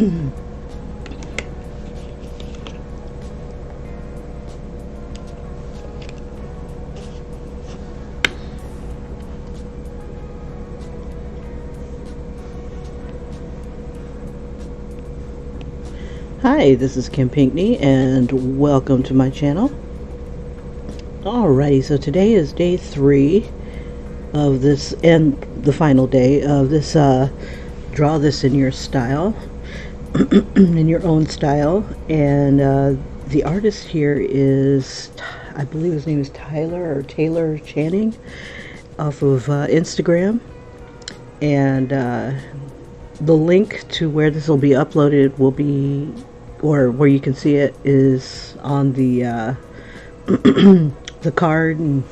Hi, this is Kim Pinkney and welcome to my channel. Alrighty, so today is day 3 of this, and the final day of this draw this in your style, in your own style. And the artist here is, I believe his name is Taylor Channing, off of Instagram. And the link to where this will be uploaded will be, or where you can see it, is on the the card, and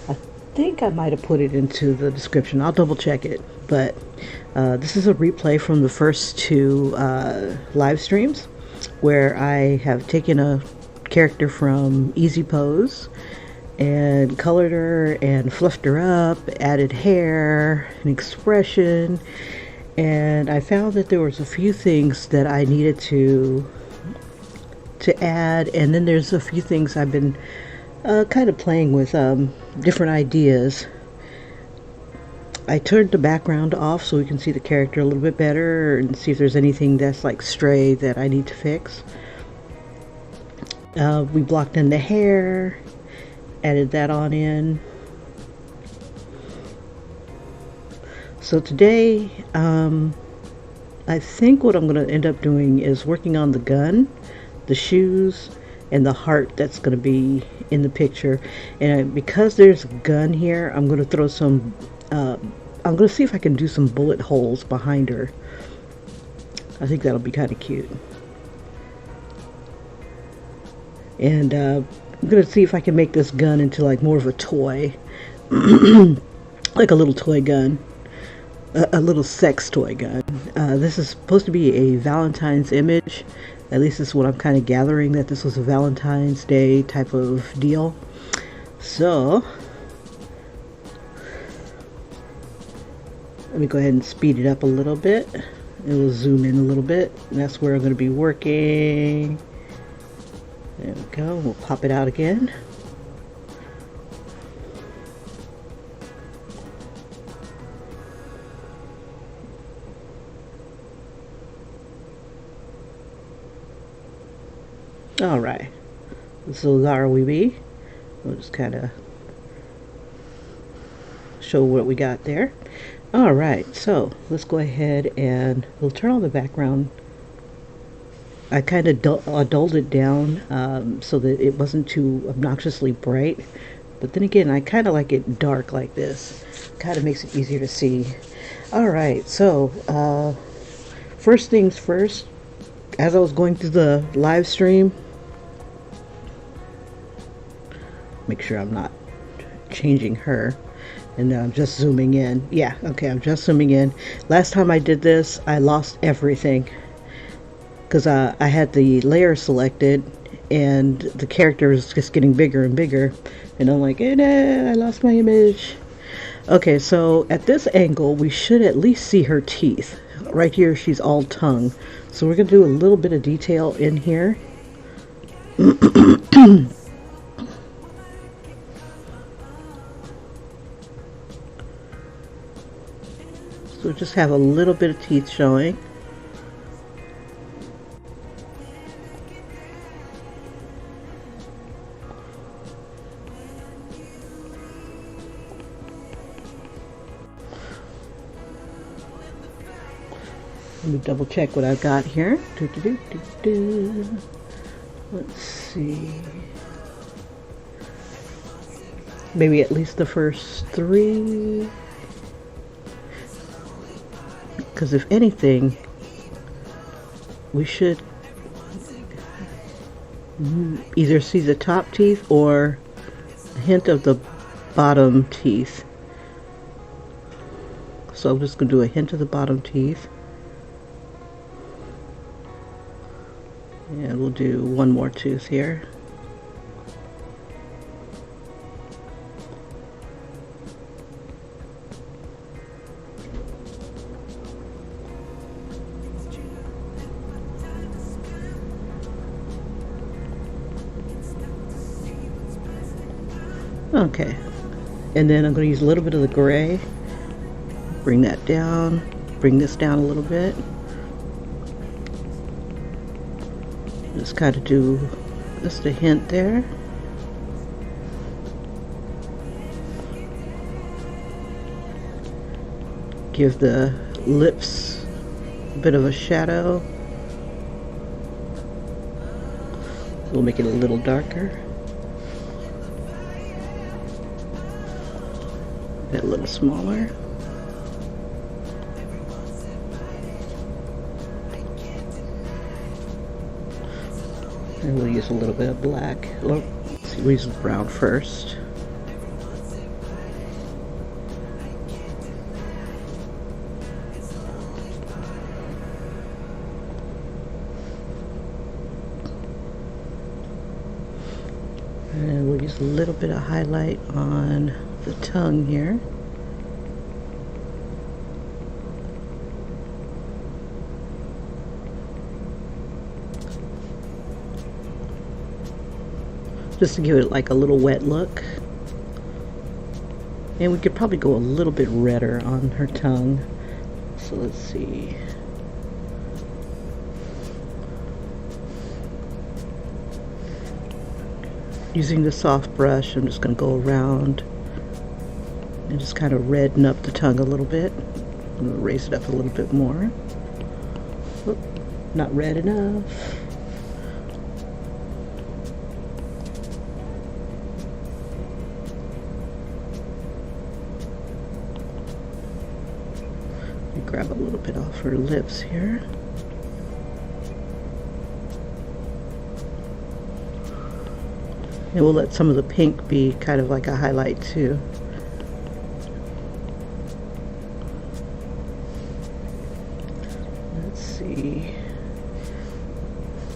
I think I might have put it into the description. I'll double check it. But this is a replay from the first 2 live streams, where I have taken a character from Easy Pose and colored her and fluffed her up, added hair and expression, and I found that there was a few things that I needed to add, and then there's a few things I've been kind of playing with, different ideas. I turned the background off so we can see the character a little bit better and see if there's anything that's like stray that I need to fix. We blocked in the hair, added that on in. So today, I think what I'm going to end up doing is working on the gun, the shoes, and the heart that's going to be in the picture. And because there's a gun here, I'm going to throw some, I'm going to see if I can do some bullet holes behind her. I think that'll be kind of cute. And I'm going to see if I can make this gun into like more of a toy, like a little toy gun. A little sex toy gun. This is supposed to be a Valentine's image. At least this is what I'm kind of gathering, that this was a Valentine's Day type of deal. So let me go ahead and speed it up a little bit. It will zoom in a little bit. And that's where I'm going to be working. There we go. We'll pop it out again. Alright, so there we be. We'll just kind of show what we got there. Alright, so let's go ahead and we'll turn on the background. I kind of dulled it down so that it wasn't too obnoxiously bright. But then again, I kind of like it dark like this. Kind of makes it easier to see. Alright, so first things first, as I was going through the live stream, make sure I'm not changing her, and then I'm just zooming in. Yeah, okay, I'm just zooming in. Last time I did this, I lost everything because I had the layer selected and the character is just getting bigger and bigger, and I'm like, I lost my image. Okay, so at this angle we should at least see her teeth. Right here she's all tongue, so we're gonna do a little bit of detail in here. So just have a little bit of teeth showing. Let me double check what I've got here. Let's see. Maybe at least the first 3. Because if anything, we should either see the top teeth or a hint of the bottom teeth. So I'm just going to do a hint of the bottom teeth. And we'll do one more tooth here. Okay, and then I'm going to use a little bit of the gray, bring that down, bring this down a little bit. Just kind of do just a hint there. Give the lips a bit of a shadow. We'll make it a little darker. A little smaller. And we'll use a little bit of black. We'll use brown first. And we'll use a little bit of highlight on the tongue here. Just to give it like a little wet look. And we could probably go a little bit redder on her tongue. So let's see. Using the soft brush, I'm just going to go around and just kind of redden up the tongue a little bit. I'm going to raise it up a little bit more. Oop, not red enough. Grab a little bit off her lips here. And we'll let some of the pink be kind of like a highlight too. Let's see.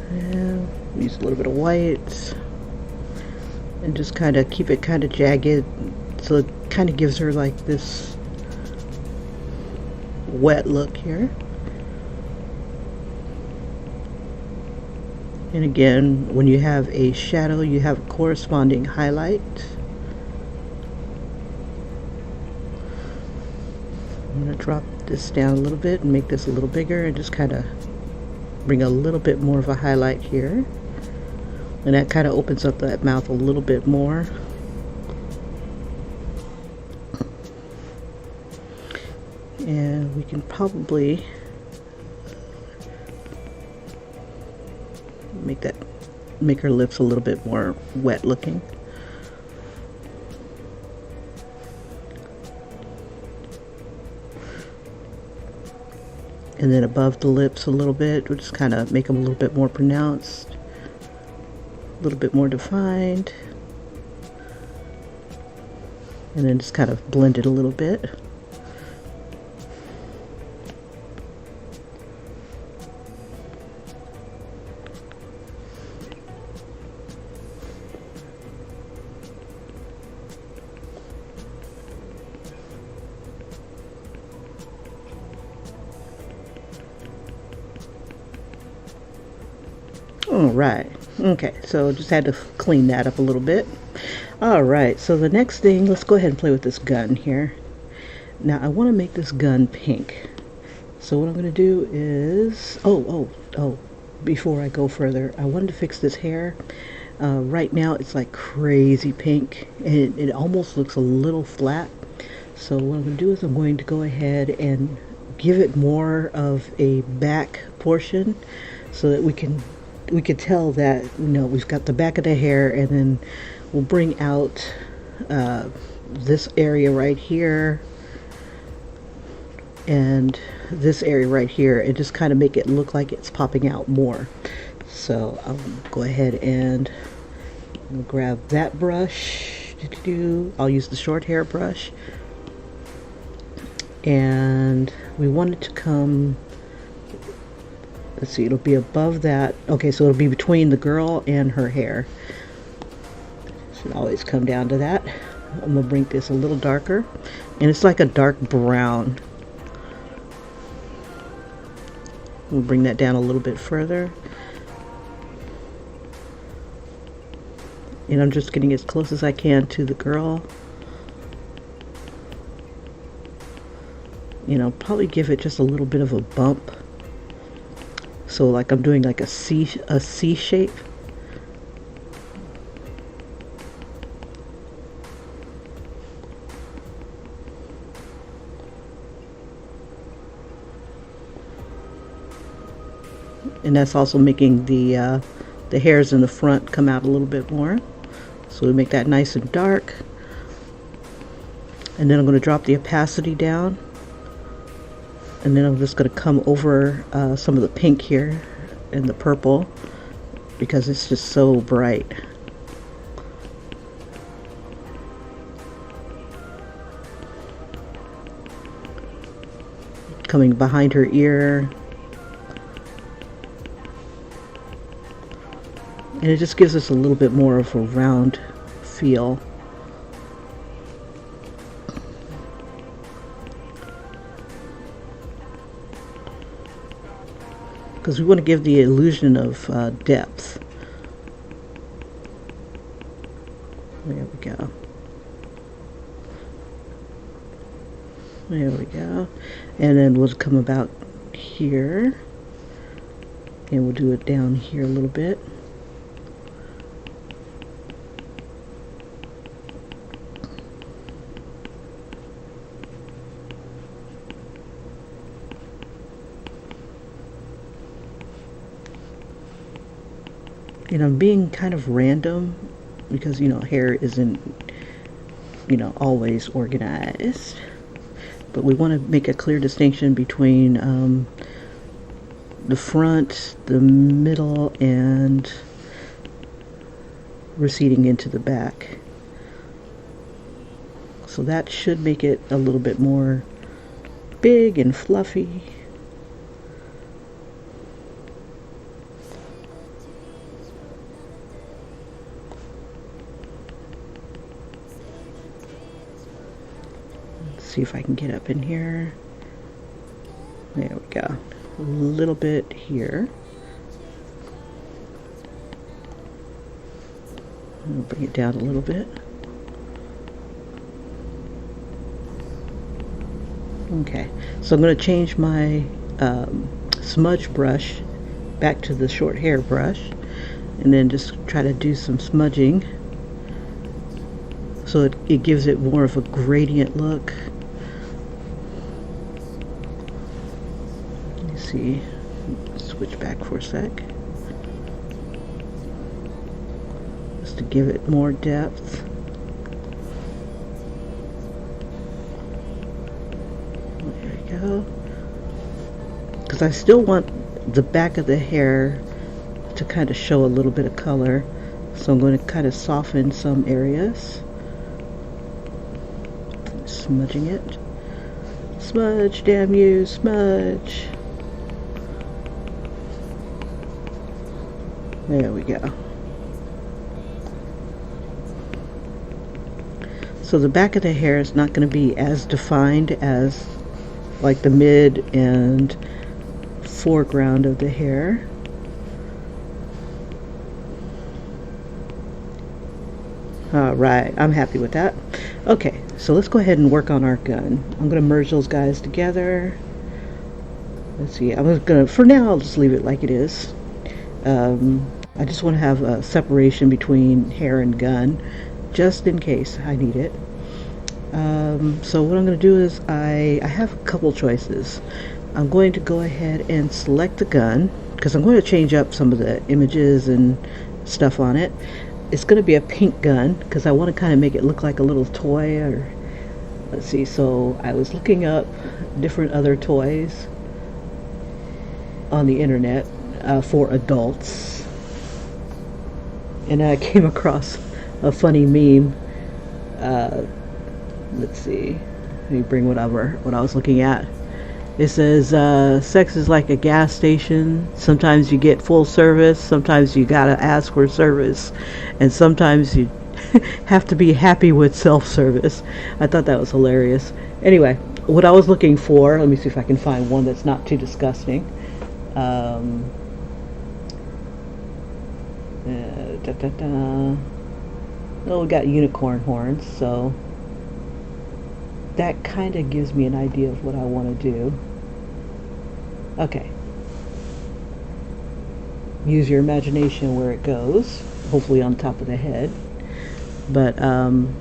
And use a little bit of white. And just kind of keep it kind of jagged. So it kind of gives her like this wet look here. And again, when you have a shadow, you have a corresponding highlight. I'm going to drop this down a little bit and make this a little bigger and just kind of bring a little bit more of a highlight here. And that kind of opens up that mouth a little bit more. And we can probably make her lips a little bit more wet looking. And then above the lips a little bit, we'll just kind of make them a little bit more pronounced, a little bit more defined, and then just kind of blend it a little bit. Alright, okay, so just had to clean that up a little bit. Alright, so the next thing, let's go ahead and play with this gun here. Now I want to make this gun pink. So what I'm going to do is, before I go further, I wanted to fix this hair. Right now it's like crazy pink, and it almost looks a little flat. So what I'm going to do is I'm going to go ahead and give it more of a back portion so that we could tell that, you know, we've got the back of the hair, and then we'll bring out this area right here and this area right here, and just kind of make it look like it's popping out more. So I'll go ahead and grab that brush. I'll use the short hair brush, and we want it to come, let's see, it'll be above that. Okay, so it'll be between the girl and her hair. Should always come down to that. I'm gonna bring this a little darker, and it's like a dark brown. We'll bring that down a little bit further. And I'm just getting as close as I can to the girl. You know, probably give it just a little bit of a bump. So like I'm doing like a C shape. And that's also making the hairs in the front come out a little bit more. So we make that nice and dark. And then I'm going to drop the opacity down. And then I'm just going to come over some of the pink here and the purple because it's just so bright. Coming behind her ear. And it just gives us a little bit more of a round feel. Because we want to give the illusion of depth. There we go. There we go. And then we'll come about here. And we'll do it down here a little bit. And I'm being kind of random because, you know, hair isn't, you know, always organized. But we want to make a clear distinction between the front, the middle, and receding into the back. So that should make it a little bit more big and fluffy. See if I can get up in here. There we go. A little bit here. I'll bring it down a little bit. Okay, so I'm going to change my smudge brush back to the short hair brush and then just try to do some smudging so it gives it more of a gradient look. See, switch back for a sec just to give it more depth. There we go. Because I still want the back of the hair to kind of show a little bit of color, so I'm going to kind of soften some areas. Smudging it. Smudge, damn you, smudge. There we go. So the back of the hair is not going to be as defined as like the mid and foreground of the hair. All right, I'm happy with that. Okay, so let's go ahead and work on our gun. I'm going to merge those guys together. Let's see, I'm going to, for now, I'll just leave it like it is. I just want to have a separation between hair and gun, just in case I need it. So what I'm going to do is I have a couple choices. I'm going to go ahead and select the gun, because I'm going to change up some of the images and stuff on it. It's going to be a pink gun, because I want to kind of make it look like a little toy, or let's see, so I was looking up different other toys on the internet for adults. And I came across a funny meme. Let's see. Let me bring what I was looking at. It says, sex is like a gas station. Sometimes you get full service. Sometimes you gotta ask for service. And sometimes you have to be happy with self-service. I thought that was hilarious. Anyway, what I was looking for, let me see if I can find one that's not too disgusting. Well, we got unicorn horns, so that kind of gives me an idea of what I want to do. Okay. Use your imagination where it goes, hopefully on top of the head. But I'm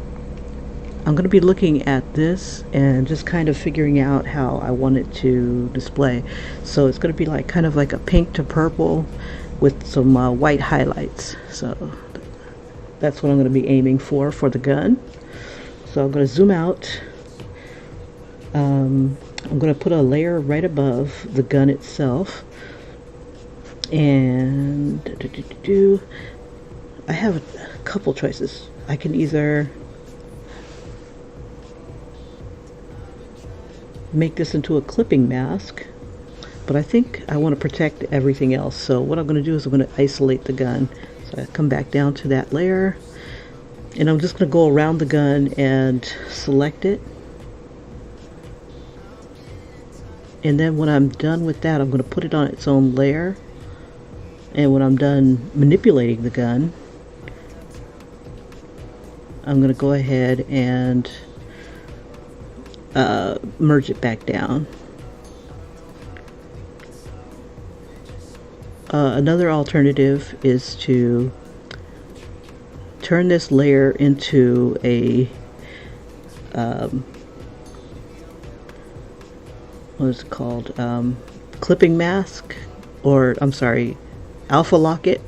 going to be looking at this and just kind of figuring out how I want it to display. So it's going to be like kind of like a pink to purple with some white highlights. So that's what I'm going to be aiming for the gun. So I'm going to zoom out. I'm going to put a layer right above the gun itself. And I have a couple choices. I can either make this into a clipping mask, but I think I want to protect everything else. So what I'm going to do is I'm going to isolate the gun. So I come back down to that layer, and I'm just going to go around the gun and select it. And then when I'm done with that, I'm going to put it on its own layer. And when I'm done manipulating the gun, I'm going to go ahead and merge it back down. Another alternative is to turn this layer into a what is it called? Clipping mask, or I'm sorry, alpha lock it.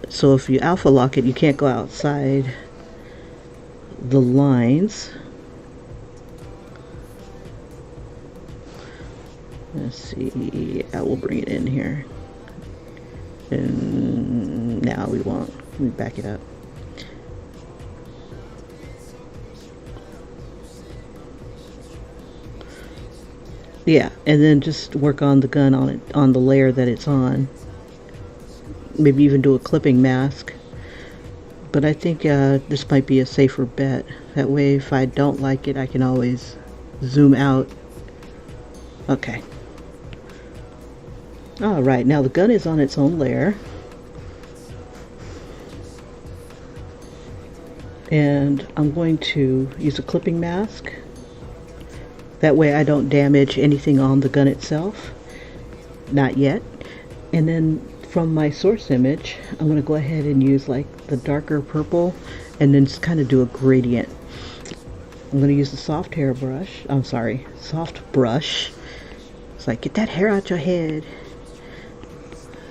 So if you alpha lock it, you can't go outside the lines. Let's see, I will bring it in here. And now we won't. Let me back it up. Yeah, and then just work on the gun on it, on the layer that it's on. Maybe even do a clipping mask. But I think this might be a safer bet. That way, if I don't like it, I can always zoom out. Okay. Alright, now the gun is on its own layer. And I'm going to use a clipping mask. That way I don't damage anything on the gun itself. Not yet. And then from my source image, I'm going to go ahead and use like the darker purple and then just kind of do a gradient. I'm going to use the soft hair brush. I'm sorry, soft brush. It's like, get that hair out your head.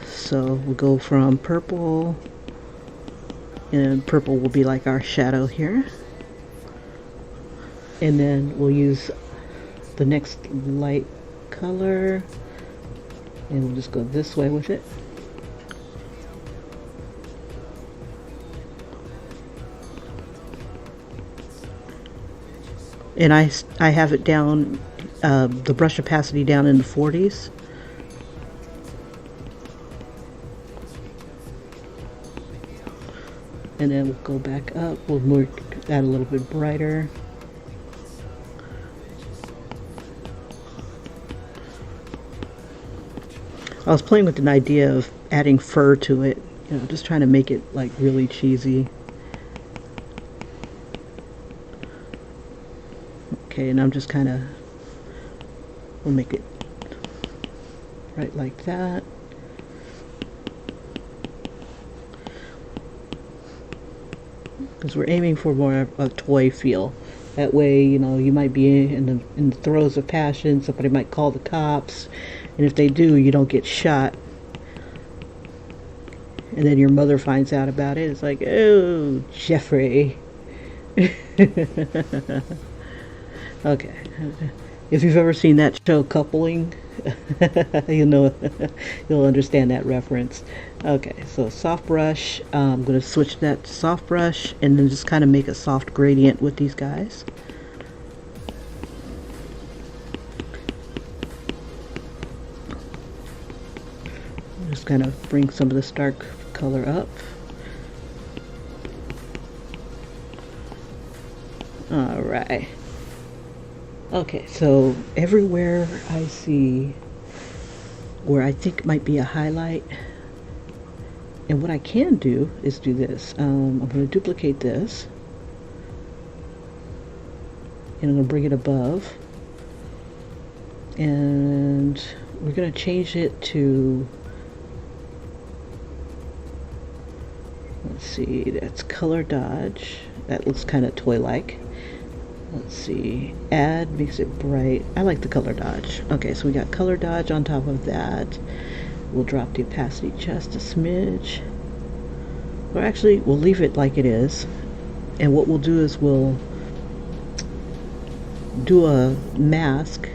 So we'll go from purple, and purple will be like our shadow here. And then we'll use the next light color, and we'll just go this way with it. And I have it down, the brush opacity down in the 40s. And then we'll go back up, we'll make that a little bit brighter. I was playing with an idea of adding fur to it, you know, just trying to make it like really cheesy. Okay, and I'm just kind of, we'll make it right like that. Because we're aiming for more of a toy feel. That way, you know, you might be in the throes of passion, somebody might call the cops, and if they do, you don't get shot. And then your mother finds out about it. It's like, oh, Jeffrey. Okay. If you've ever seen that show, Coupling, you know, you'll understand that reference. Okay, so soft brush. I'm going to switch that to soft brush and then just kind of make a soft gradient with these guys. Just kind of bring some of this dark color up. All right. Okay, so everywhere I see where I think might be a highlight, And what I can do is do this. I'm going to duplicate this. And I'm going to bring it above. And we're going to change it to, let's see, that's color dodge. That looks kind of toy-like. Let's see, add makes it bright. I like the color dodge. Okay, so we got color dodge on top of that. We'll drop the opacity just a smidge. Or actually, we'll leave it like it is. And what we'll do is we'll do a mask.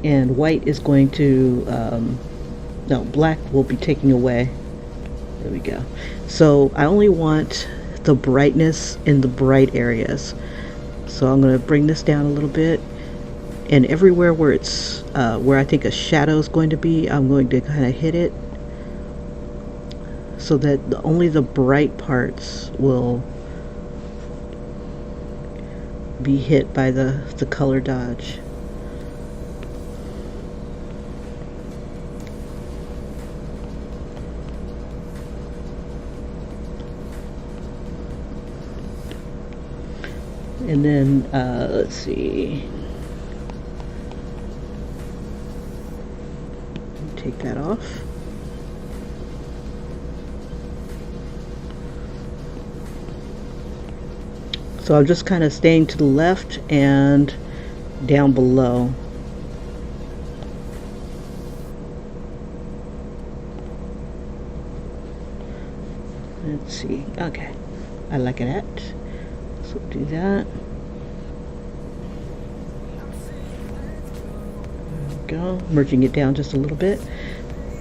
And white is going to, no, black will be taking away. There we go. So I only want the brightness in the bright areas. So I'm going to bring this down a little bit. And everywhere where it's, where I think a shadow is going to be, I'm going to kind of hit it. So that only the bright parts will be hit by the color dodge. And then, let's see, take that off. So I'm just kind of staying to the left and down below. Let's see, okay, I like that. So do that. There we go. Merging it down just a little bit.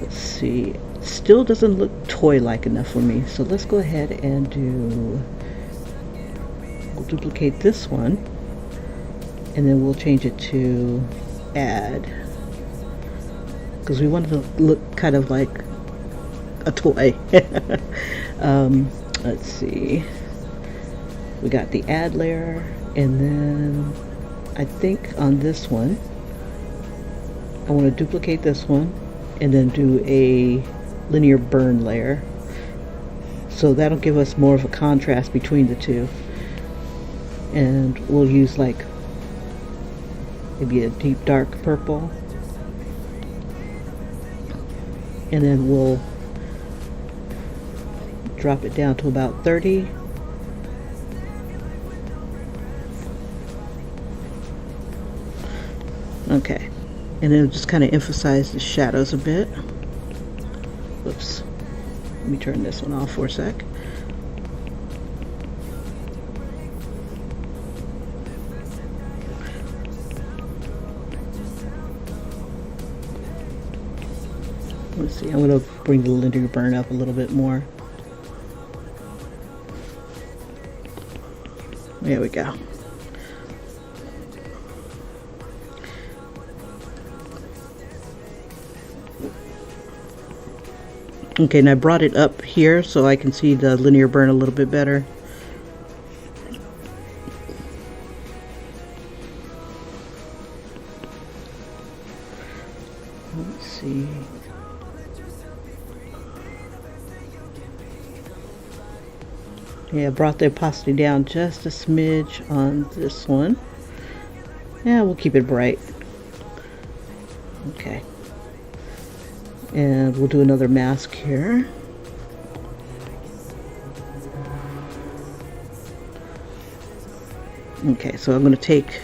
Let's see. Still doesn't look toy-like enough for me. So let's go ahead and we'll duplicate this one. And then we'll change it to add. Because we want it to look kind of like a toy. Let's see. We got the add layer, and then I think on this one I want to duplicate this one and then do a linear burn layer, so that'll give us more of a contrast between the two. And we'll use like maybe a deep dark purple, and then we'll drop it down to about 30. Okay, and then just kind of emphasize the shadows a bit. Whoops. Let me turn this one off for a sec. Let's see, I'm going to bring the linear burn up a little bit more. There we go. Okay, and I brought it up here so I can see the linear burn a little bit better. Let's see. Yeah, I brought the opacity down just a smidge on this one. Yeah, we'll keep it bright. Okay. And we'll do another mask here. Okay, so I'm going to take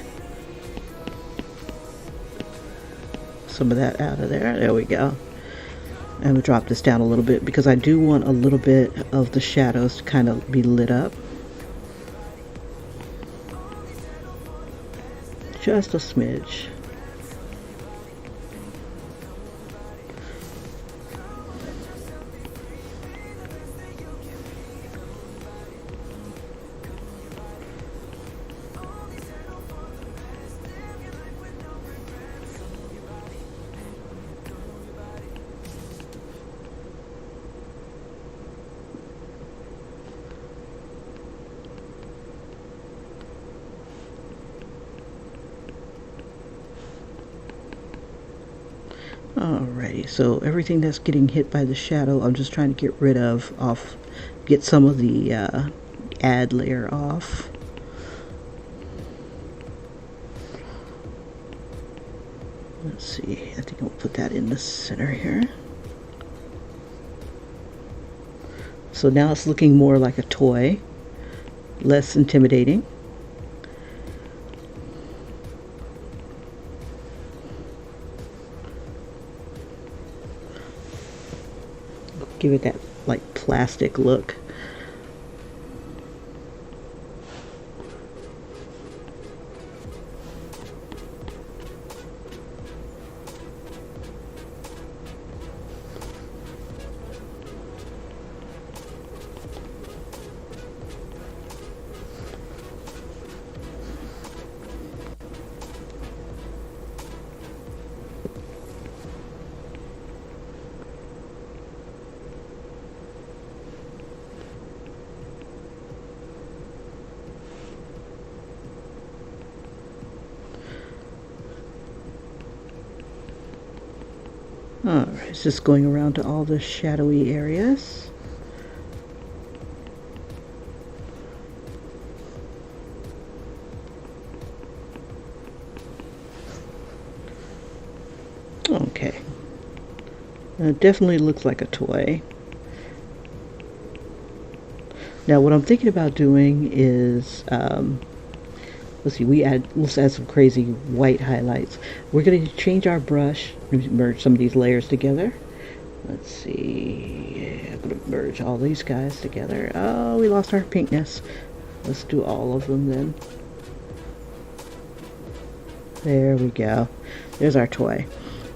some of that out of there. There we go. And we'll drop this down a little bit because I do want a little bit of the shadows to kind of be lit up. Just a smidge. Alrighty, so everything that's getting hit by the shadow, I'm just trying to get rid of, get some of the add layer off. Let's see, I think I'll put that in the center here. So now it's looking more like a toy, less intimidating. Give it that like plastic look. Alright, it's just going around to all the shadowy areas. Okay. It definitely looks like a toy. Now what I'm thinking about doing is, let's see, let's add some crazy white highlights. We're going to change our brush, merge some of these layers together. Let's see, I'm going to merge all these guys together. Oh, we lost our pinkness. Let's do all of them then. There we go. There's our toy.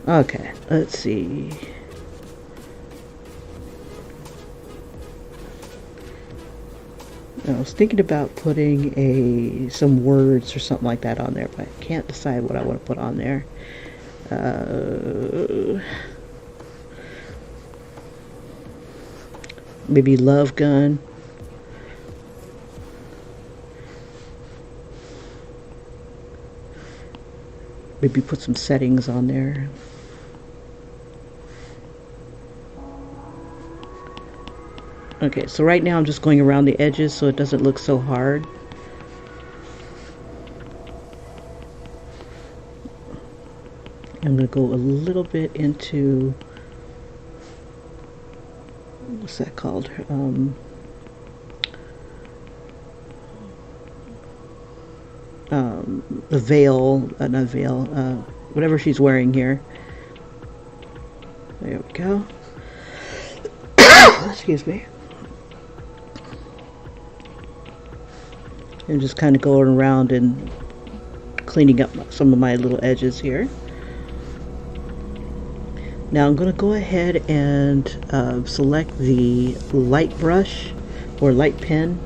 Okay, let's see. I was thinking about putting some words or something like that on there, but I can't decide what I want to put on there. Maybe love gun. Maybe put some settings on there. Okay, so right now I'm just going around the edges so it doesn't look so hard. I'm going to go a little bit into, what's that called? The veil, not veil, whatever she's wearing here. There we go. Excuse me. And just kind of going around and cleaning up some of my little edges here. Now I'm going to go ahead and select the light brush or light pen.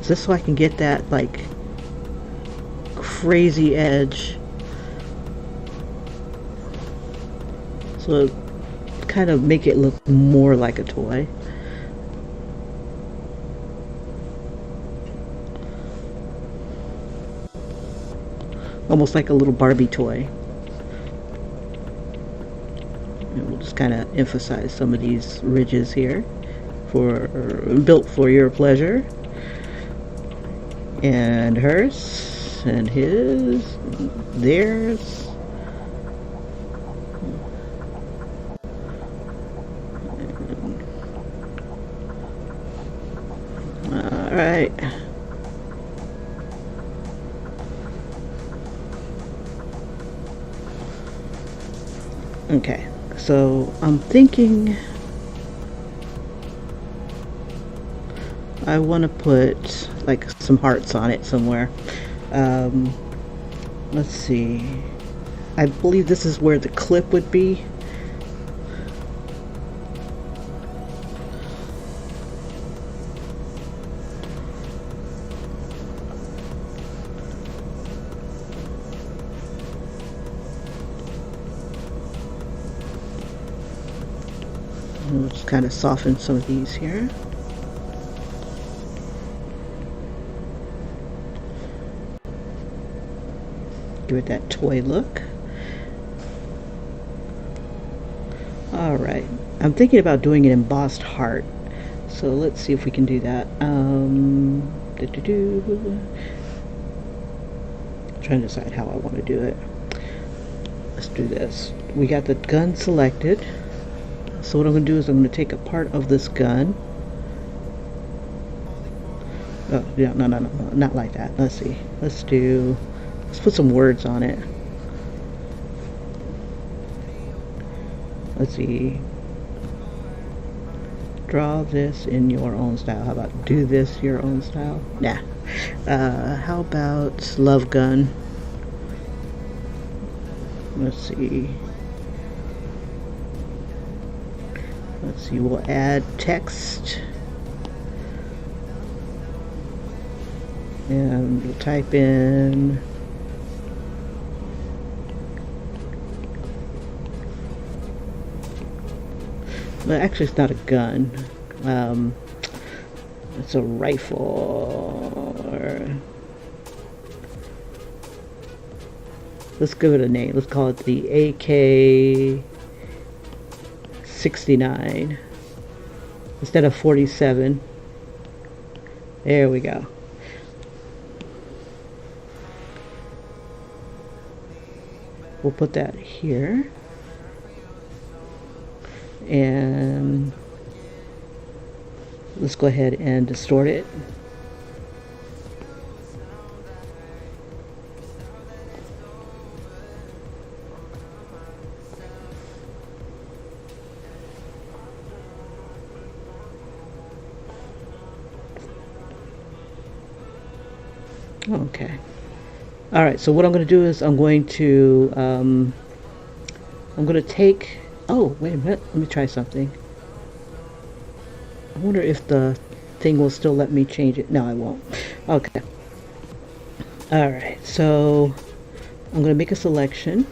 Just so I can get that like crazy edge. So kind of make it look more like a toy. Almost like a little Barbie toy. And we'll just kind of emphasize some of these ridges here, built for your pleasure. And hers, and his, and theirs. Alright. Okay, so I'm thinking I want to put like some hearts on it somewhere. Let's see. I believe this is where the clip would be. We'll just kind of soften some of these here. Give it that toy look. Alright, I'm thinking about doing an embossed heart. So let's see if we can do that. Trying to decide how I want to do it. Let's do this. We got the gun selected. So what I'm going to do is I'm going to take a part of this gun. Oh, yeah, no, not like that. Let's see. Let's put some words on it. Let's see. Draw this in your own style. How about do this your own style? Nah. How about love gun? Let's see. We'll add text. And we'll type in well, actually it's not a gun. It's a rifle. Let's give it a name. Let's call it the AK-69 instead of 47. There we go. We'll put that here. And let's go ahead and distort it. Okay. All right, so what I'm going to do is I'm going to take, oh, wait a minute, let me try something. I wonder if the thing will still let me change it. No, I won't. Okay. All right, so I'm going to make a selection.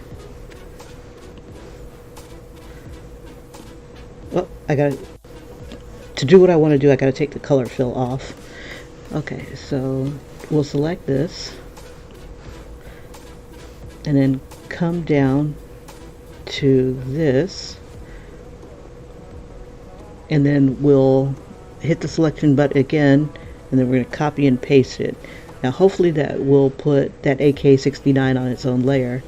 Well, to do what I want to do, I got to take the color fill off. Okay, so we'll select this. And then come down to this, and then we'll hit the selection button again, and then we're going to copy and paste it. Now hopefully that will put that AK-69 on its own layer.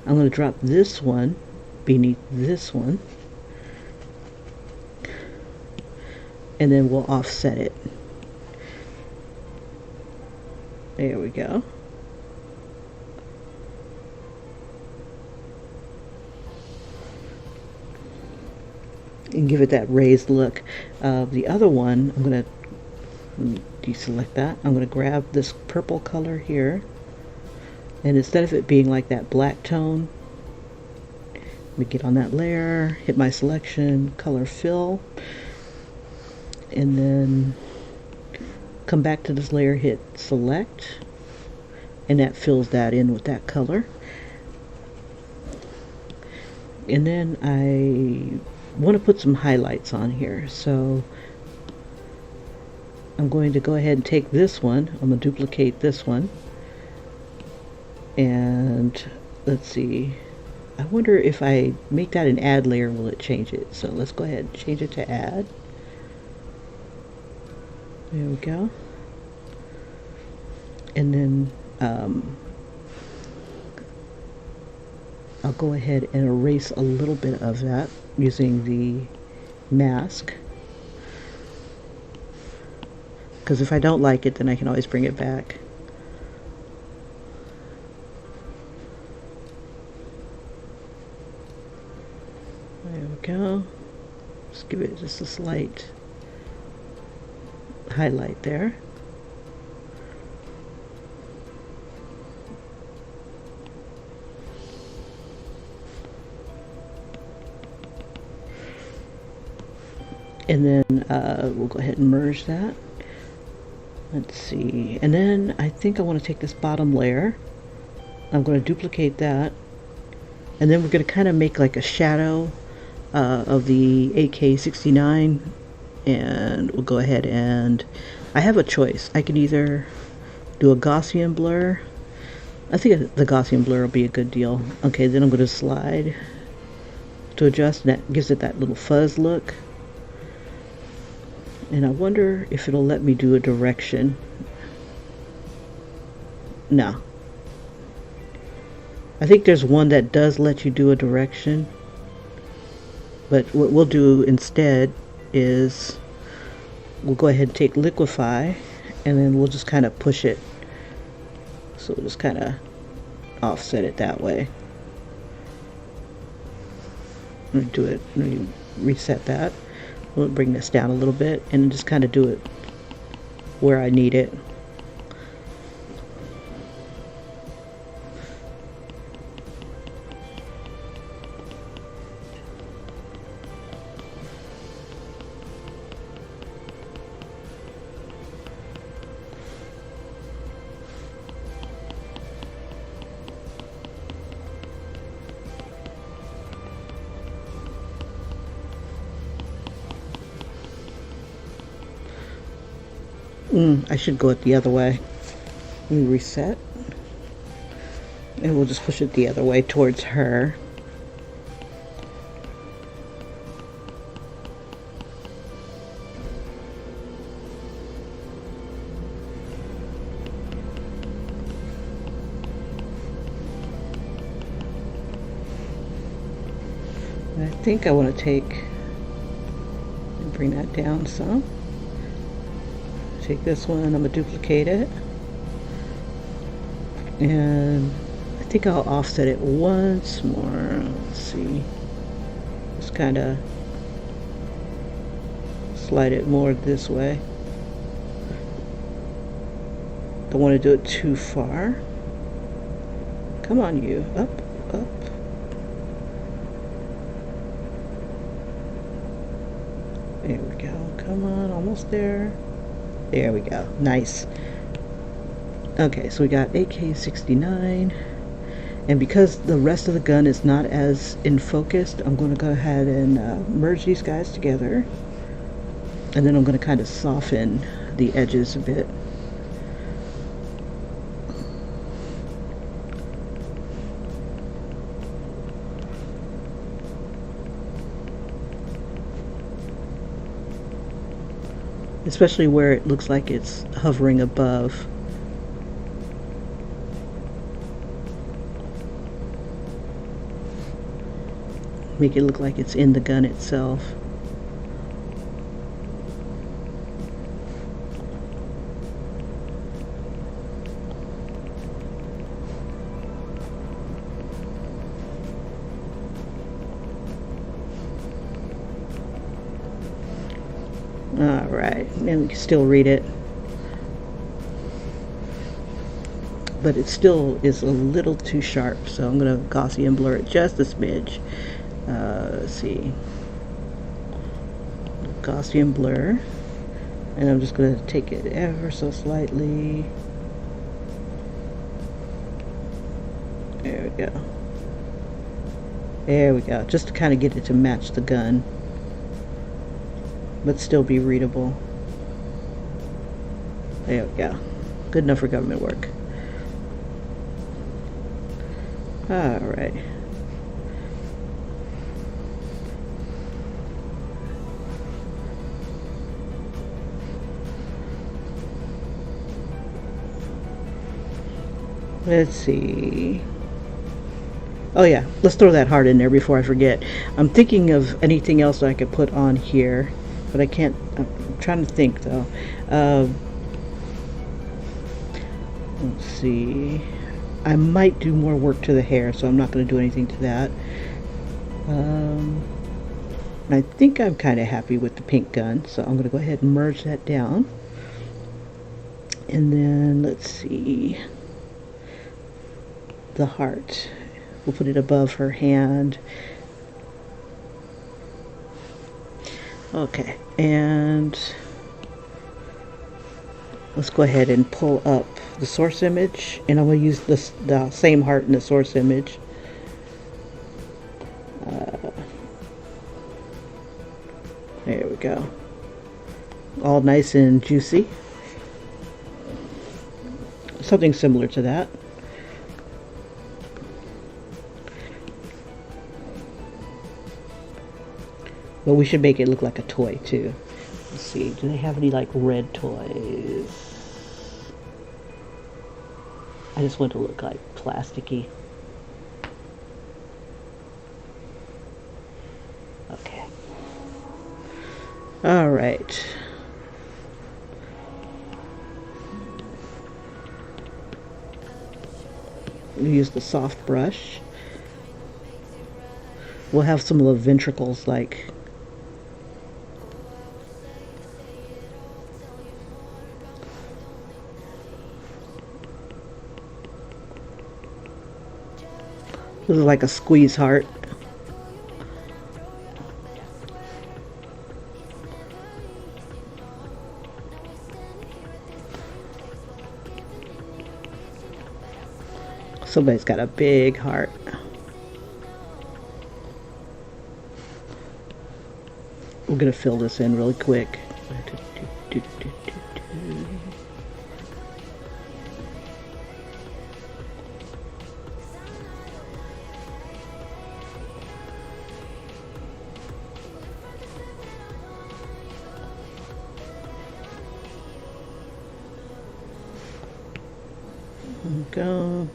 I'm going to drop this one beneath this one, and then we'll offset it. There we go. And give it that raised look. The other one, I'm going to deselect that. I'm going to grab this purple color here, and instead of it being like that black tone, let me get on that layer, hit my selection, color fill, and then come back to this layer, hit select, and that fills that in with that color. And then I want to put some highlights on here, so I'm going to go ahead and take this one. I'm going to duplicate this one, and let's see, I wonder if I make that an add layer, will it change it? So let's go ahead and change it to add. There we go. And then I'll go ahead and erase a little bit of that using the mask, because if I don't like it, then I can always bring it back. There we go. Just give it just a slight highlight there. And then we'll go ahead and merge that. Let's see. And then I think I want to take this bottom layer. I'm going to duplicate that. And then we're going to kind of make like a shadow of the AK-69. And we'll go ahead and I have a choice. I can either do a Gaussian blur. I think the Gaussian blur will be a good deal. Okay, then I'm going to slide to adjust, and that gives it that little fuzz look. And I wonder if it'll let me do a direction. No. I think there's one that does let you do a direction. But what we'll do instead is we'll go ahead and take Liquify, and then we'll just kind of push it. So we'll just kind of offset it that way. Let me do it. Let me reset that. We'll bring this down a little bit and just kind of do it where I need it. I should go it the other way. Let me reset. And we'll just push it the other way towards her. I think I want to take and bring that down some. Take this one, I'm going to duplicate it, and I think I'll offset it once more. Let's see, just kind of slide it more this way. Don't want to do it too far. Come on, you, up, up. There we go, come on, almost there. There we go. Nice. Okay, so we got AK-69, and because the rest of the gun is not as in focus, I'm going to go ahead and merge these guys together, and then I'm going to kind of soften the edges a bit. Especially where it looks like it's hovering above. Make it look like it's in the gun itself. Alright, and we can still read it. But it still is a little too sharp, so I'm going to Gaussian blur it just a smidge. Let's see. Gaussian blur. And I'm just going to take it ever so slightly. There we go. There we go. Just to kind of get it to match the gun, but still be readable. There we go. Good enough for government work. Alright. Let's see. Oh yeah, let's throw that heart in there before I forget. I'm thinking of anything else I could put on here, but I can't. I'm trying to think though. Let's see. I might do more work to the hair, so I'm not going to do anything to that. I think I'm kind of happy with the pink gun, so I'm going to go ahead and merge that down. And then let's see. The heart. We'll put it above her hand. Okay, and let's go ahead and pull up the source image, and I'm going to use the same heart in the source image. There we go. All nice and juicy. Something similar to that. But we should make it look like a toy too. Let's see, do they have any like red toys? I just want to look like plasticky. Okay. All right. Use the soft brush. We'll have some of the ventricles like this is like a squeeze heart. Somebody's got a big heart. We're gonna fill this in really quick. There we go.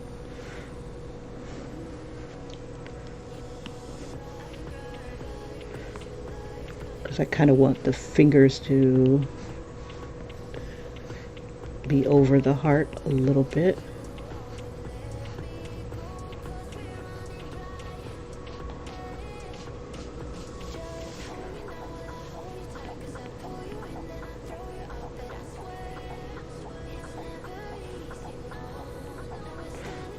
I kind of want the fingers to be over the heart a little bit.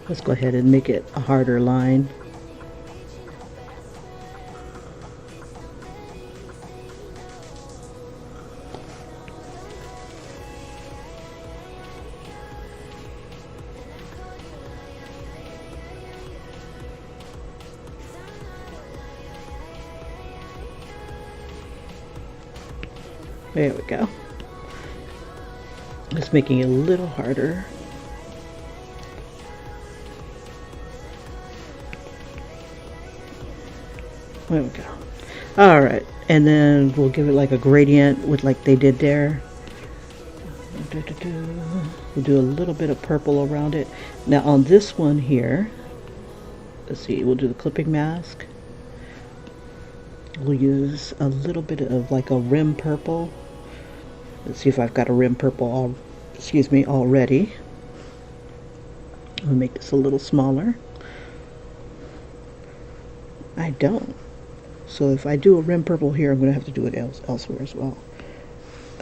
Let's go ahead and make it a harder line. There we go. Just making it a little harder. There we go. All right, and then we'll give it like a gradient with like they did there. We'll do a little bit of purple around it. Now on this one here, let's see, we'll do the clipping mask. We'll use a little bit of like a rim purple. Let's see if I've got a rim purple already. I'll make this a little smaller. I don't. So if I do a rim purple here, I'm going to have to do it elsewhere as well.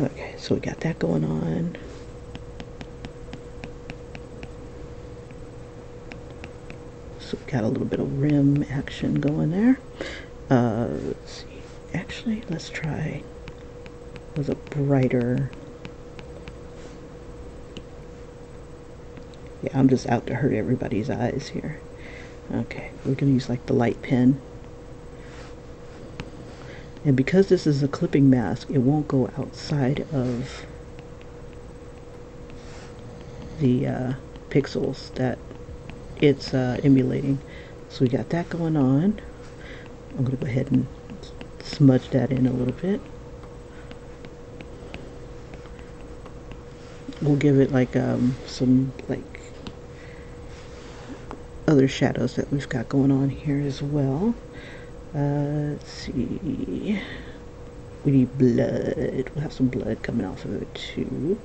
Okay, so we got that going on. So we got a little bit of rim action going there. Let's see. Actually, let's try with a brighter. Yeah, I'm just out to hurt everybody's eyes here. Okay, we're going to use like the light pen. And because this is a clipping mask, it won't go outside of the pixels that it's emulating. So we got that going on. I'm going to go ahead and smudge that in a little bit. We'll give it like some like other shadows that we've got going on here as well. Let's see. We need blood. We'll have some blood coming off of it too.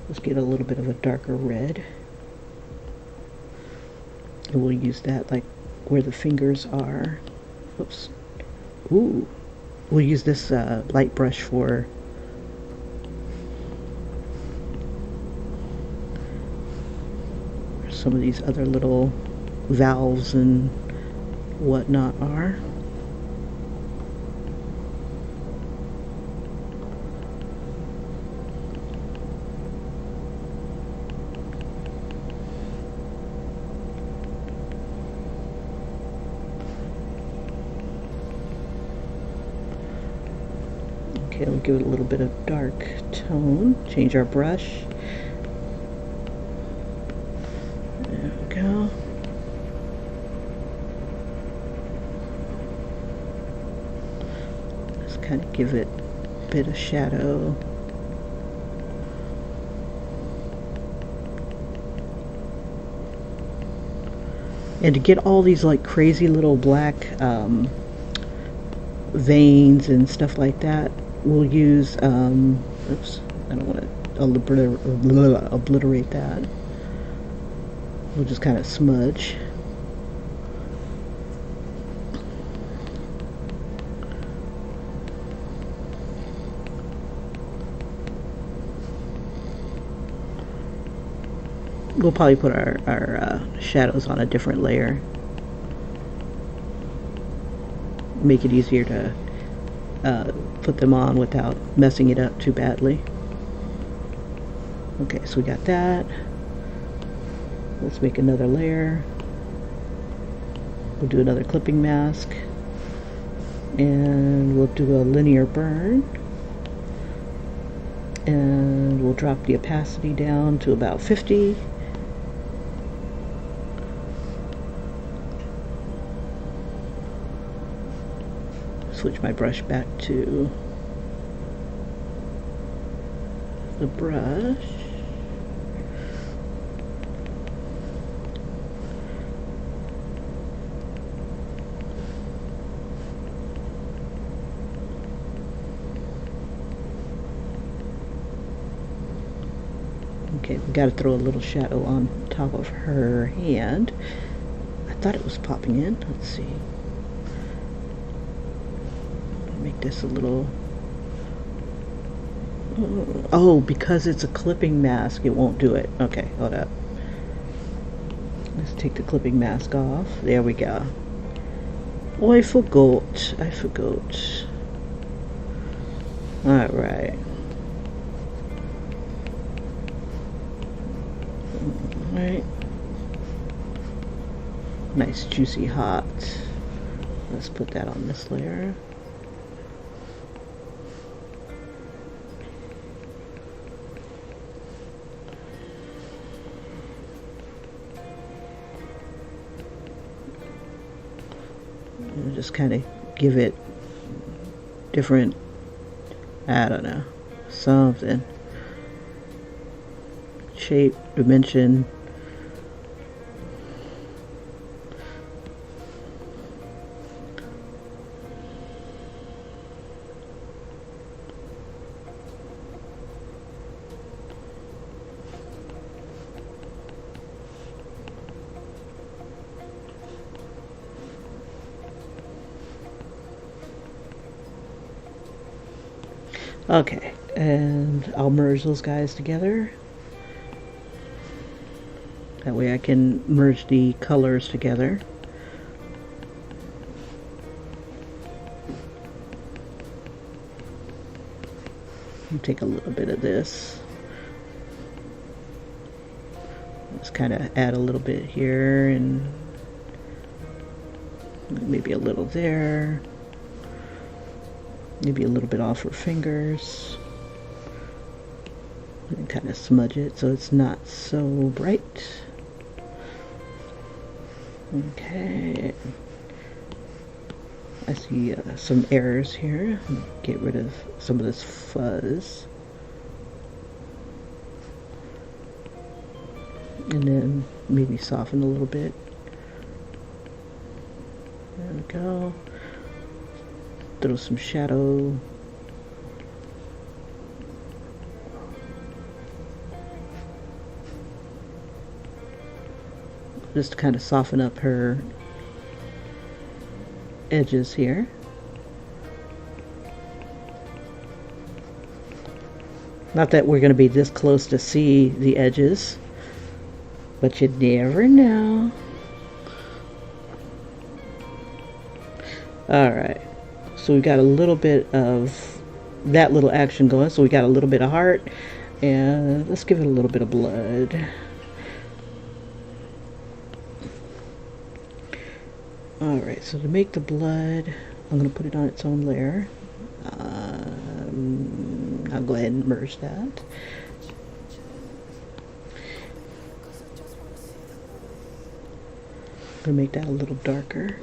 Let's get a little bit of a darker red. And we'll use that like where the fingers are. Oops. Ooh. We'll use this light brush for some of these other little valves and whatnot are. Okay, we'll give it a little bit of dark tone. Change our brush. There we go. kind of give it a bit of shadow. And to get all these like crazy little black veins and stuff like that, we'll use, oops, I don't want to obliterate that. We'll just kind of smudge. We'll probably put our shadows on a different layer. Make it easier to put them on without messing it up too badly. Okay, so we got that. Let's make another layer. We'll do another clipping mask. And we'll do a linear burn. And we'll drop the opacity down to about 50. Switch my brush back to the brush. Okay, we got to throw a little shadow on top of her hand. I thought it was popping in. Let's see. Make this a little... Oh, because it's a clipping mask, it won't do it. Okay, hold up. Let's take the clipping mask off. There we go. Oh, I forgot. Alright. Alright. Nice, juicy, hot. Let's put that on this layer. Just kind of give it different, I don't know, something, shape, dimension. Okay, and I'll merge those guys together. That way I can merge the colors together. I'll take a little bit of this. Just kind of add a little bit here and maybe a little there. Maybe a little bit off her fingers. And kind of smudge it so it's not so bright. Okay. I see some errors here. Get rid of some of this fuzz. And then maybe soften a little bit. There we go. Throw some shadow. Just to kind of soften up her edges here. Not that we're going to be this close to see the edges, but you never know. Alright. So we got a little bit of that little action going. So we got a little bit of heart, and let's give it a little bit of blood. Alright, so to make the blood, I'm going to put it on its own layer. I'll go ahead and merge that. I'm going to make that a little darker.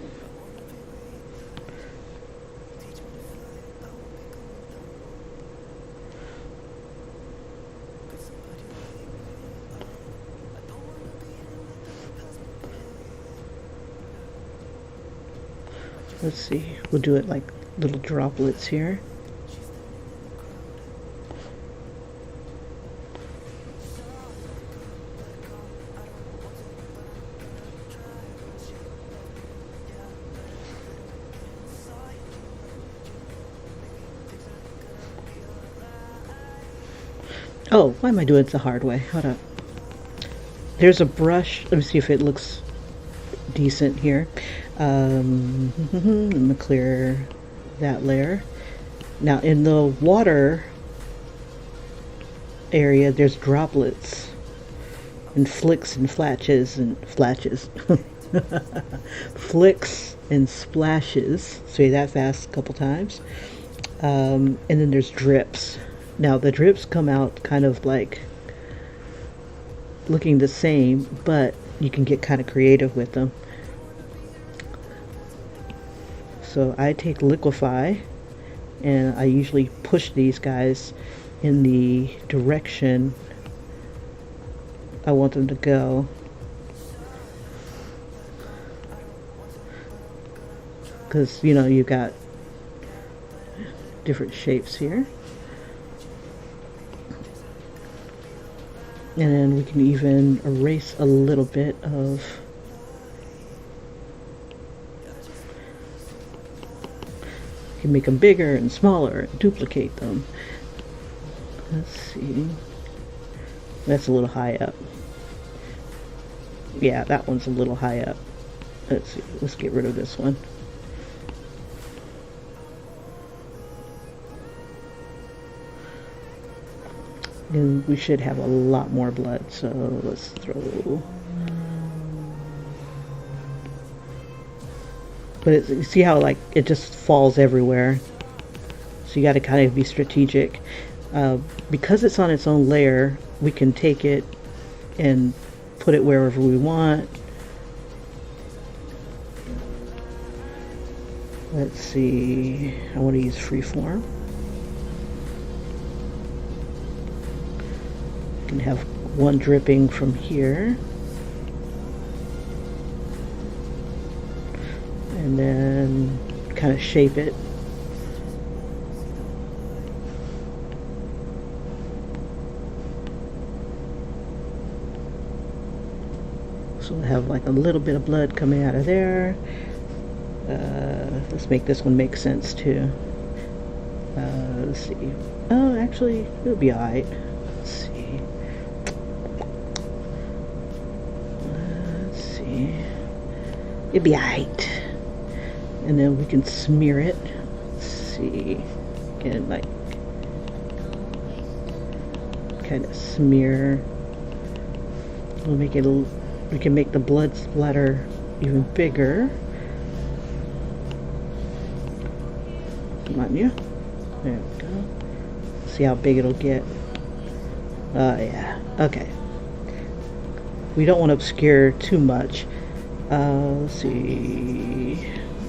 Let's see, we'll do it like little droplets here. Oh, why am I doing it the hard way? Hold up. There's a brush. Let me see if it looks decent here. I'm gonna clear that layer. Now in the water area, there's droplets and flicks and flashes and flashes. Flicks and splashes. Say that fast a couple times. And then there's drips. Now the drips come out kind of like looking the same, but you can get kind of creative with them. So I take Liquify and I usually push these guys in the direction I want them to go. Because, you know, you got different shapes here. And then we can even erase a little bit of you can make them bigger and smaller and duplicate them. Let's see. That's a little high up. Yeah, that one's a little high up. Let's see. Let's get rid of this one. And we should have a lot more blood, so let's throw. But you see how like it just falls everywhere, so you got to kind of be strategic. Because it's on its own layer, we can take it and put it wherever we want. Let's see, I want to use freeform. Can have one dripping from here, and then kind of shape it. So we'll have like a little bit of blood coming out of there. Let's make this one make sense too. Let's see. Oh, actually, it'll be alright. Let's see. It'd be alright. And then we can smear it. Let's see. Again, like kind of smear. We'll make it. We can make the blood splatter even bigger. Come on, you. There we go. See how big it'll get. Yeah. Okay. We don't want to obscure too much. Let's see.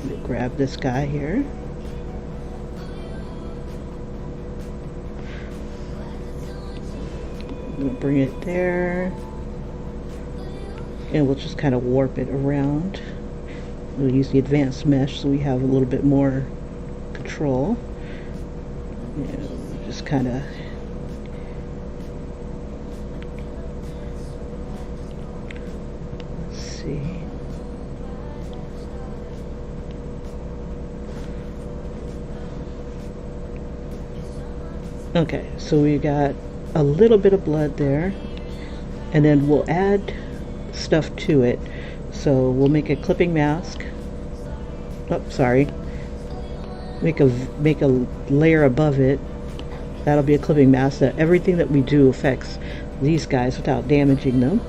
Let me grab this guy here. I'm gonna bring it there, and we'll just kind of warp it around. We'll use the advanced mesh so we have a little bit more control. Just kind of see. Okay, so we got a little bit of blood there, and then we'll add stuff to it. So we'll make a clipping mask. Oh, sorry. Make a layer above it. That'll be a clipping mask. That everything that we do affects these guys without damaging them.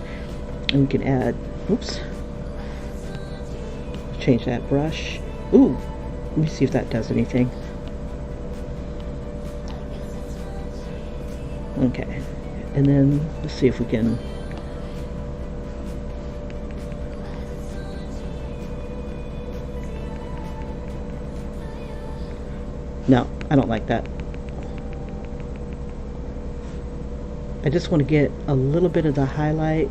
And we can add. Oops. Change that brush. Ooh. Let me see if that does anything. Okay, and then let's see if we can. No, I don't like that. I just want to get a little bit of the highlight.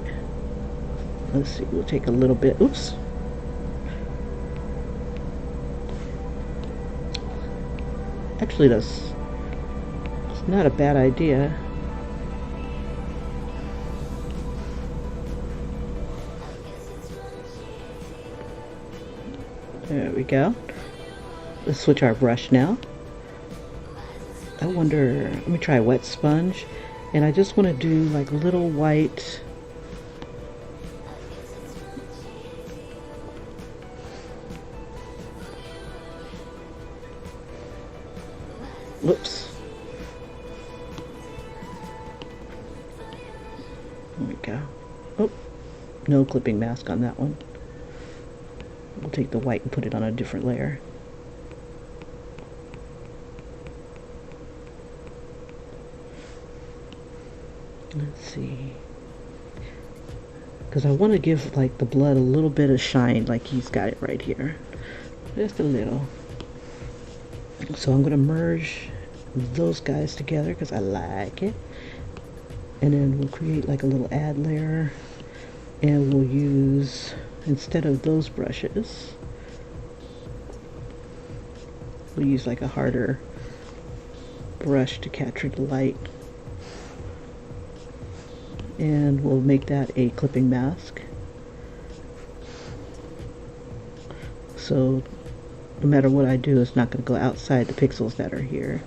Let's see, we'll take a little bit. Oops. Actually, it's not a bad idea. There we go. Let's switch our brush now. I wonder, let me try a wet sponge, and I just want to do like little white whoops. There we go. Oh, no clipping mask on that one. We'll take the white and put it on a different layer. Let's see. Because I want to give like the blood a little bit of shine, like he's got it right here. Just a little. So I'm going to merge those guys together because I like it. And then we'll create like a little add layer. And we'll use, instead of those brushes, we'll use like a harder brush to capture the light. And we'll make that a clipping mask. So no matter what I do, it's not going to go outside the pixels that are here.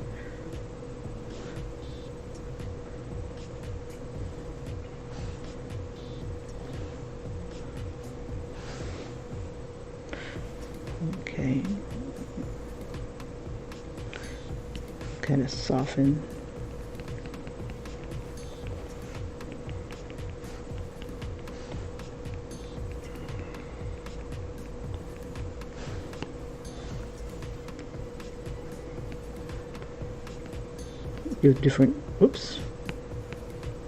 Okay. Kind of soften. Do different, whoops,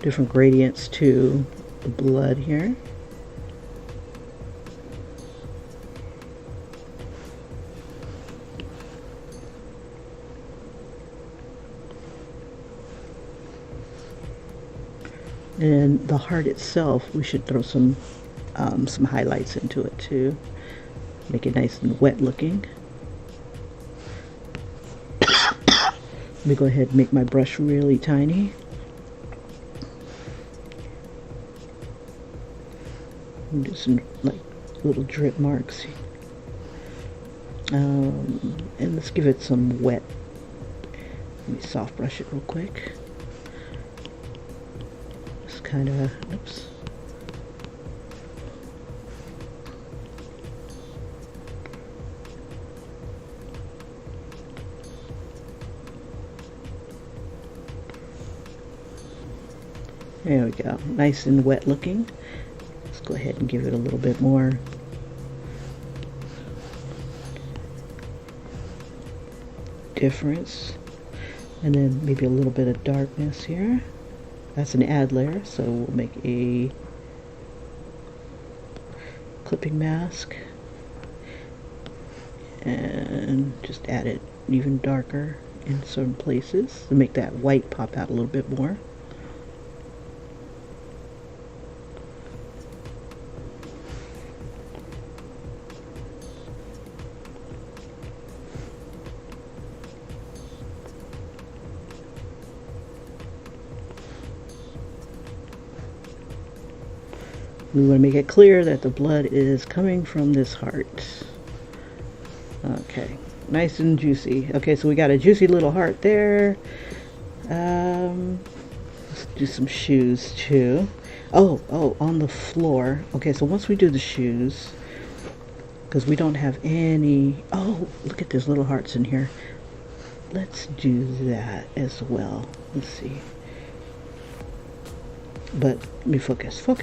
different gradients to the blood here. And the heart itself, we should throw some highlights into it too. Make it nice and wet looking. Let me go ahead and make my brush really tiny. And do some like little drip marks. And let's give it some wet. Let me soft brush it real quick. Just kind of, oops. There we go, nice and wet looking. Let's go ahead and give it a little bit more difference. And then maybe a little bit of darkness here. That's an add layer, so we'll make a clipping mask. And just add it even darker in certain places to make that white pop out a little bit more. We want to make it clear that the blood is coming from this heart. Okay, nice and juicy. Okay, so we got a juicy little heart there. Let's do some shoes too. Oh, on the floor. Okay, so once we do the shoes, because we don't have any, oh, look at those little hearts in here. Let's do that as well. Let's see. But let me focus. How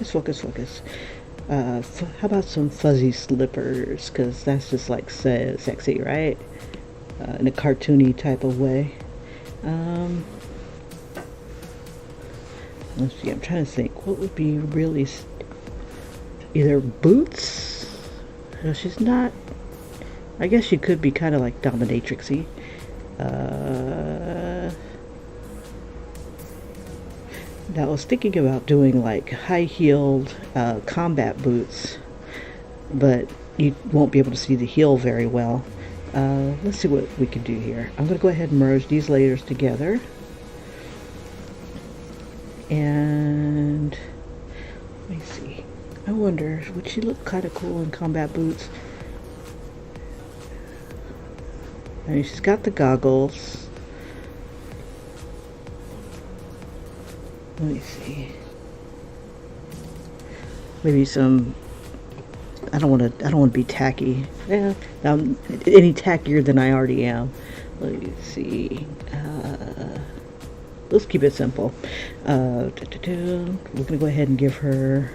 about some fuzzy slippers? Because that's just like sexy, right? In a cartoony type of way. Let's see, I'm trying to think. What would be really... Either boots? No, she's not... I guess she could be kind of like dominatrixy. I was thinking about doing like high-heeled combat boots, but you won't be able to see the heel very well. Let's see what we can do here. I'm going to go ahead and merge these layers together. And let me see. I wonder, would she look kind of cool in combat boots? I mean, she's got the goggles. Let me see. Maybe some. I don't want to be tacky. Yeah, I'm any tackier than I already am. Let me see. Let's keep it simple. We're gonna go ahead and give her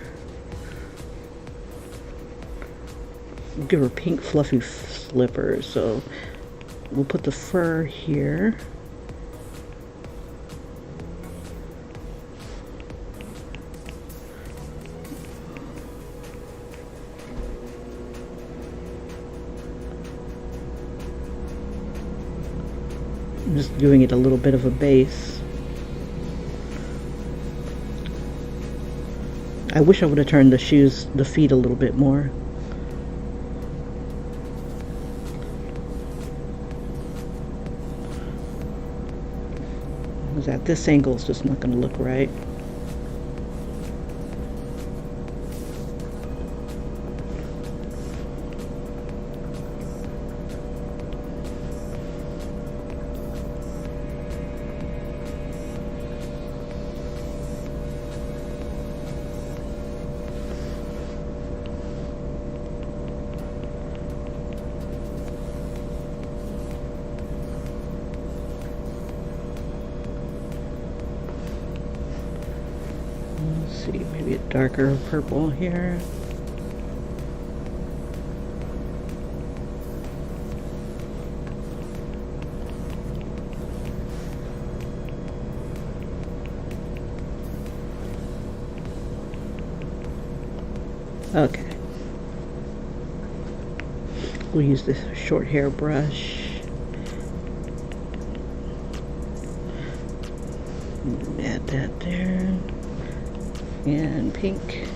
pink fluffy slippers. So we'll put the fur here. I'm just giving it a little bit of a base. I wish I would have turned the feet a little bit more. Because at this angle, it's just not going to look right. Let's see, maybe a darker purple here. Okay. We'll use this short hair brush. Add that there. And pink.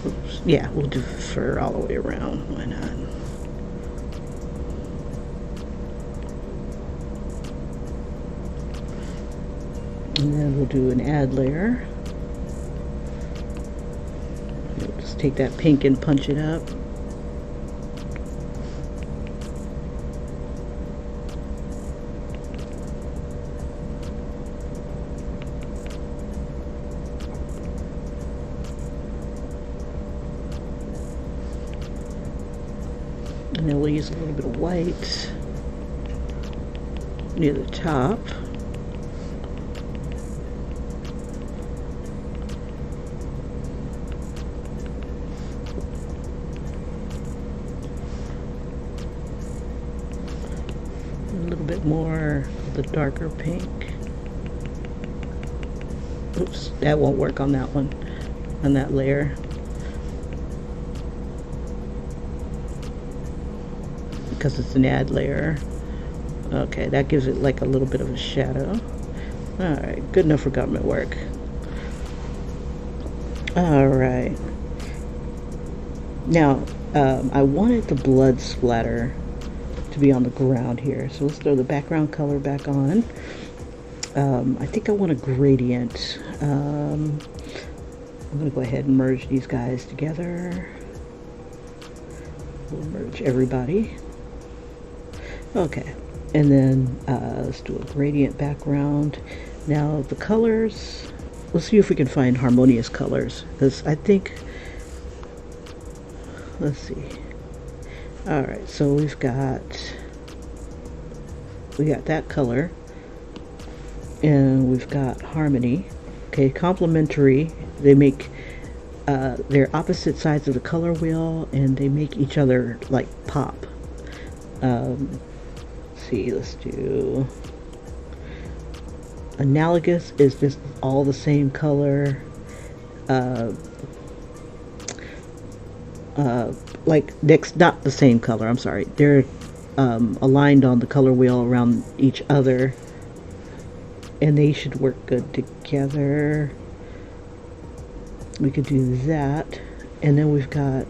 Oops. Yeah, we'll do fur all the way around. Why not? And then we'll do an add layer. We'll just take that pink and punch it up. And then we'll use a little bit of white near the top. A little bit more of the darker pink. Oops, that won't work on that one, on that layer. Because it's an add layer. Okay, that gives it like a little bit of a shadow. Alright, good enough for government work. Alright. Now, I wanted the blood splatter to be on the ground here. So let's throw the background color back on. I think I want a gradient. I'm going to go ahead and merge these guys together. We'll merge everybody. Okay, and then let's do a gradient background. Now the colors, let's see if we can find harmonious colors, because I think, let's see. All right, so we got that color, and we've got harmony. Okay, complementary. They make they're opposite sides of the color wheel, and they make each other like pop. See, let's do analogous is just all the same color. Like next, not the same color, I'm sorry, they're aligned on the color wheel around each other. and they should work good together. We could do that, and then we've got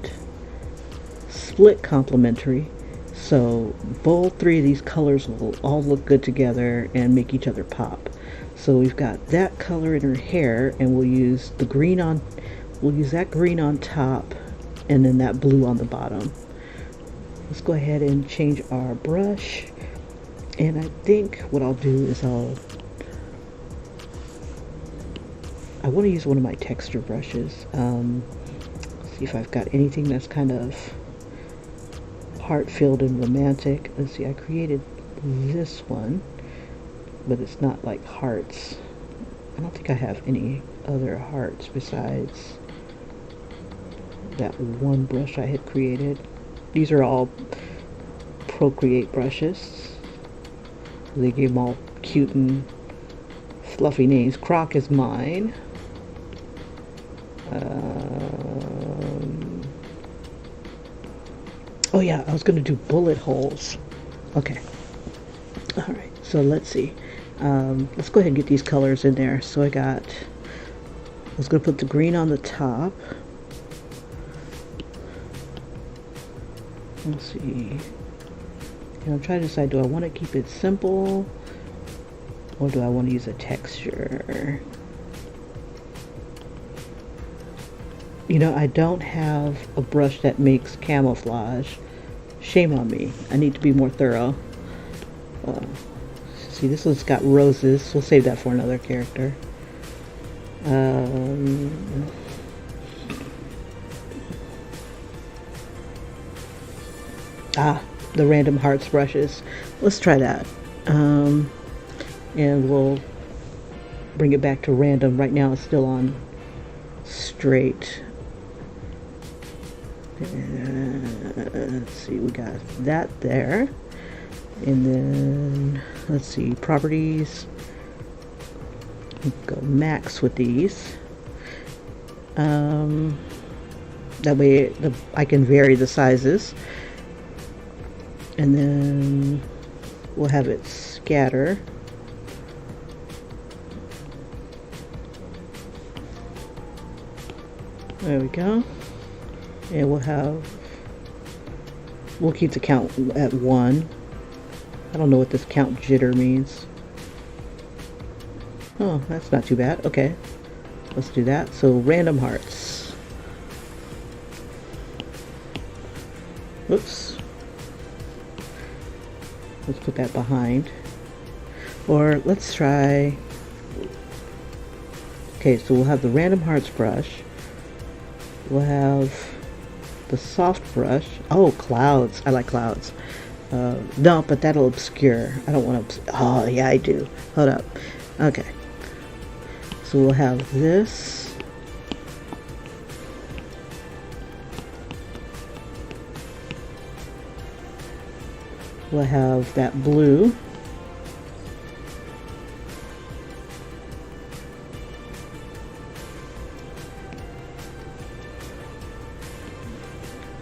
split complementary, so both three of these colors will all look good together and make each other pop. So we've got that color in her hair, and we'll use the green on, we'll use that green on top, and then that blue on the bottom. Let's go ahead and change our brush, and I think what I'll do is I want to use one of my texture brushes. See if I've got anything that's kind of heart-filled and romantic. Let's see, I created this one, but it's not like hearts. I don't think I have any other hearts besides that one brush I had created. These are all Procreate brushes. They gave them all cute and fluffy names. Croc is mine. Oh yeah, I was going to do bullet holes. Okay. Alright, so let's see. Let's go ahead and get these colors in there. So I was going to put the green on the top. Let's see. And I'm trying to decide, do I want to keep it simple or do I want to use a texture? You know, I don't have a brush that makes camouflage. Shame on me. I need to be more thorough. See, this one's got roses. We'll save that for another character. The random hearts brushes. Let's try that. And we'll bring it back to random. Right now it's still on straight. Let's see, we got that there. And then, let's see, properties. Go max with these. That way I can vary the sizes. And then we'll have it scatter. There we go. And we'll keep the count at 1. I don't know what this count jitter means. Oh, that's not too bad. Okay, let's do that. So random hearts. Oops. Let's put that behind. Or let's try. Okay, so we'll have the random hearts brush. We'll have the soft brush. Oh, clouds. I like clouds. No, but that'll obscure. I don't want to. Oh, yeah, I do. Hold up. Okay. So we'll have this. We'll have that blue.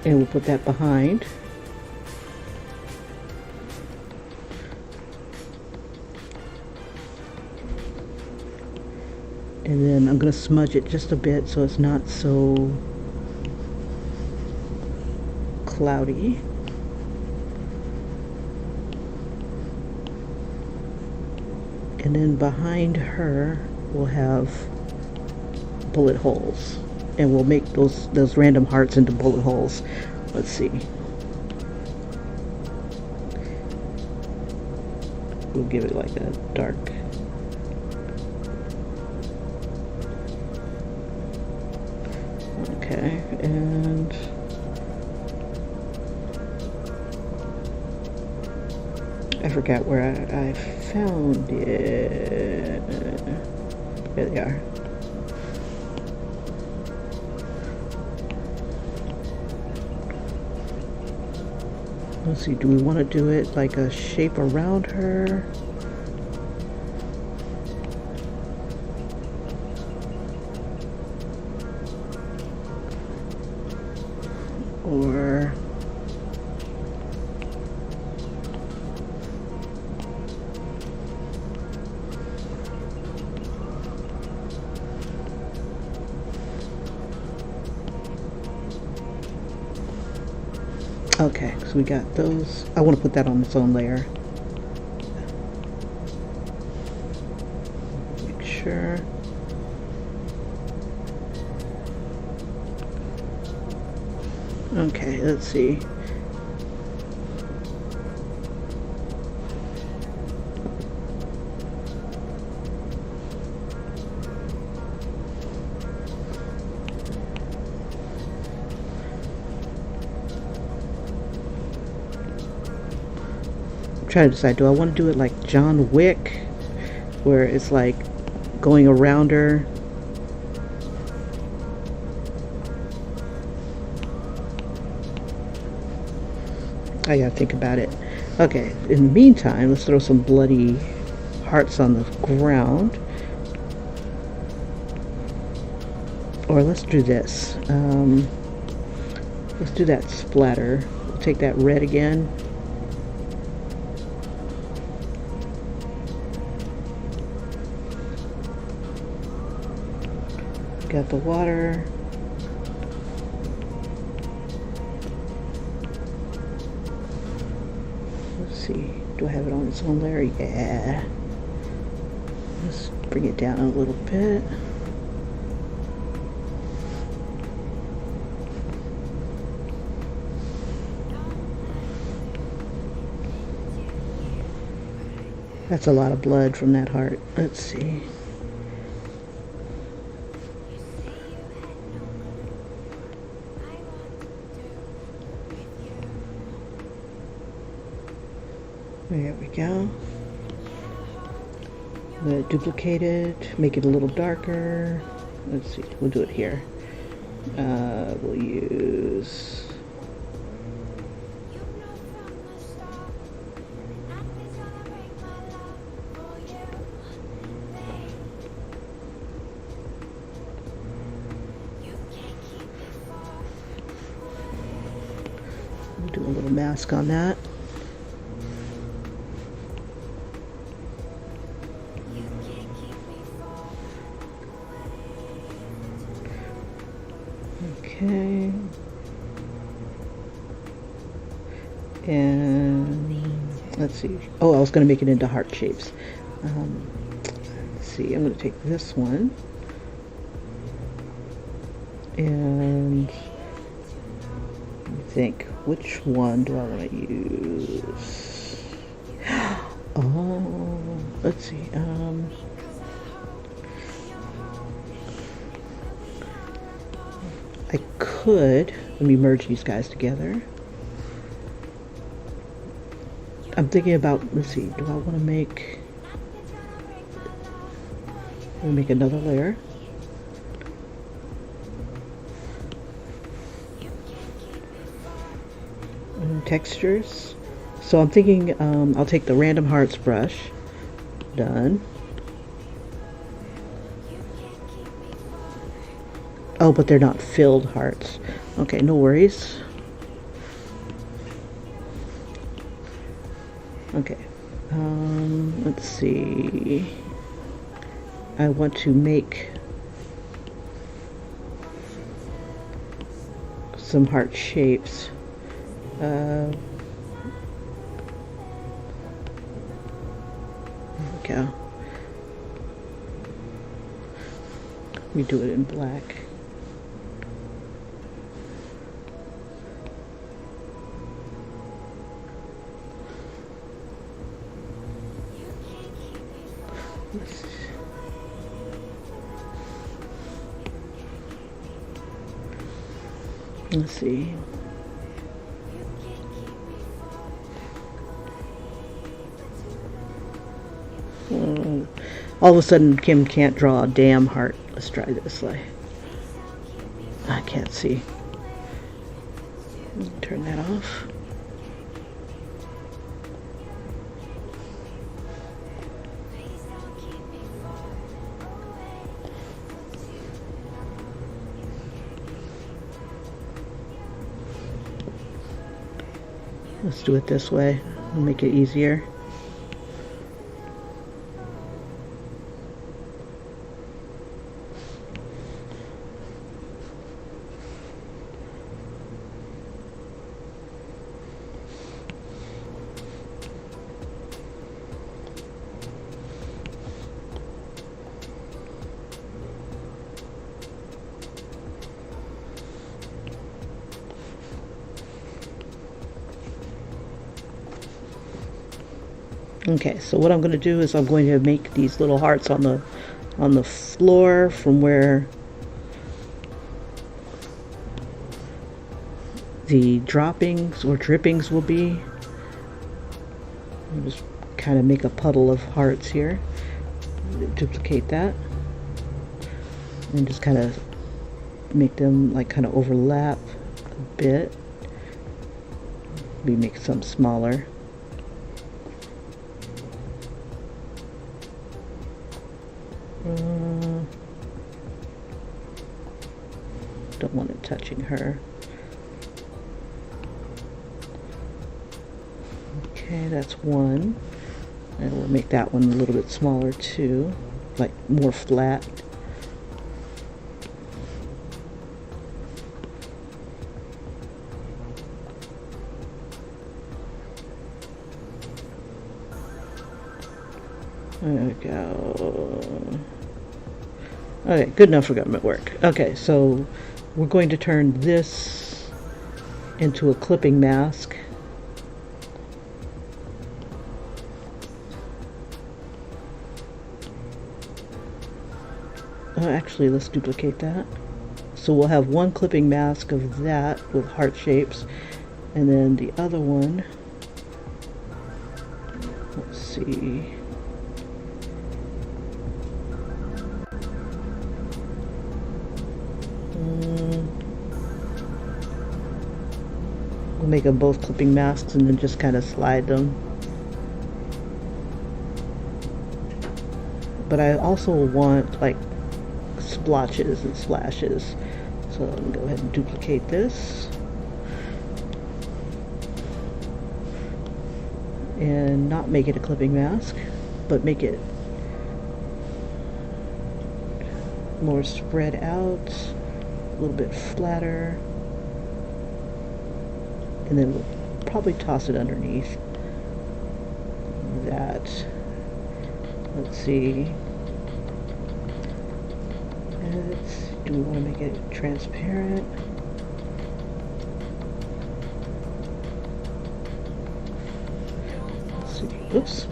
And we'll put that behind. And then I'm going to smudge it just a bit so it's not so cloudy. And then behind her we'll have bullet holes. And we'll make those random hearts into bullet holes. Let's see. We'll give it like a dark. Okay, and I forgot where I found it. There they are. Let's see, do we want to do it like a shape around her? Or Okay, so we got those. I want to put that on its own layer. Make sure. Okay, let's see. Trying to decide, do I want to do it like John Wick, where it's like going around her? I gotta think about it. Okay, in the meantime, let's throw some bloody hearts on the ground. Or let's do this. Let's do that splatter. We'll take that red again. Got the water. Let's see. Do I have it on its own layer? Yeah. Let's bring it down a little bit. That's a lot of blood from that heart. Let's see. There we go. I'm going to duplicate it, make it a little darker. Let's see, we'll do it here. We'll use... We'll do a little mask on that. Okay, and let's see. Oh, I was going to make it into heart shapes. Let's see. I'm going to take this one and think, which one do I want to use? Oh, let's see. I could, let me merge these guys together. I'm thinking about, let's see, do I want to make, let me make another layer. And textures. So I'm thinking I'll take the random hearts brush. Done. Oh, but they're not filled hearts. Okay, no worries. Okay. Let's see. I want to make some heart shapes. There we go. We do it in black. Let's see. All of a sudden, Kim can't draw a damn heart. Let's try this way. I can't see. Turn that off. Let's do it this way. It'll make it easier. Okay, so what I'm going to do is I'm going to make these little hearts on the floor from where the droppings or drippings will be. I'll just kind of make a puddle of hearts here. Duplicate that and just kind of make them like kind of overlap a bit. Maybe make some smaller. Don't want it touching her. Okay, that's one. And we'll make that one a little bit smaller too, like more flat. There we go. Okay, good enough for government work. Okay, so we're going to turn this into a clipping mask. Actually, let's duplicate that. So we'll have one clipping mask of that with heart shapes, and then the other one, let's see. We'll make them both clipping masks and then just kind of slide them. But I also want like splotches and splashes. So let me go ahead and duplicate this. And not make it a clipping mask, but make it more spread out, a little bit flatter. And then we'll probably toss it underneath that. Let's see. Do we want to make it transparent? Let's see. Oops.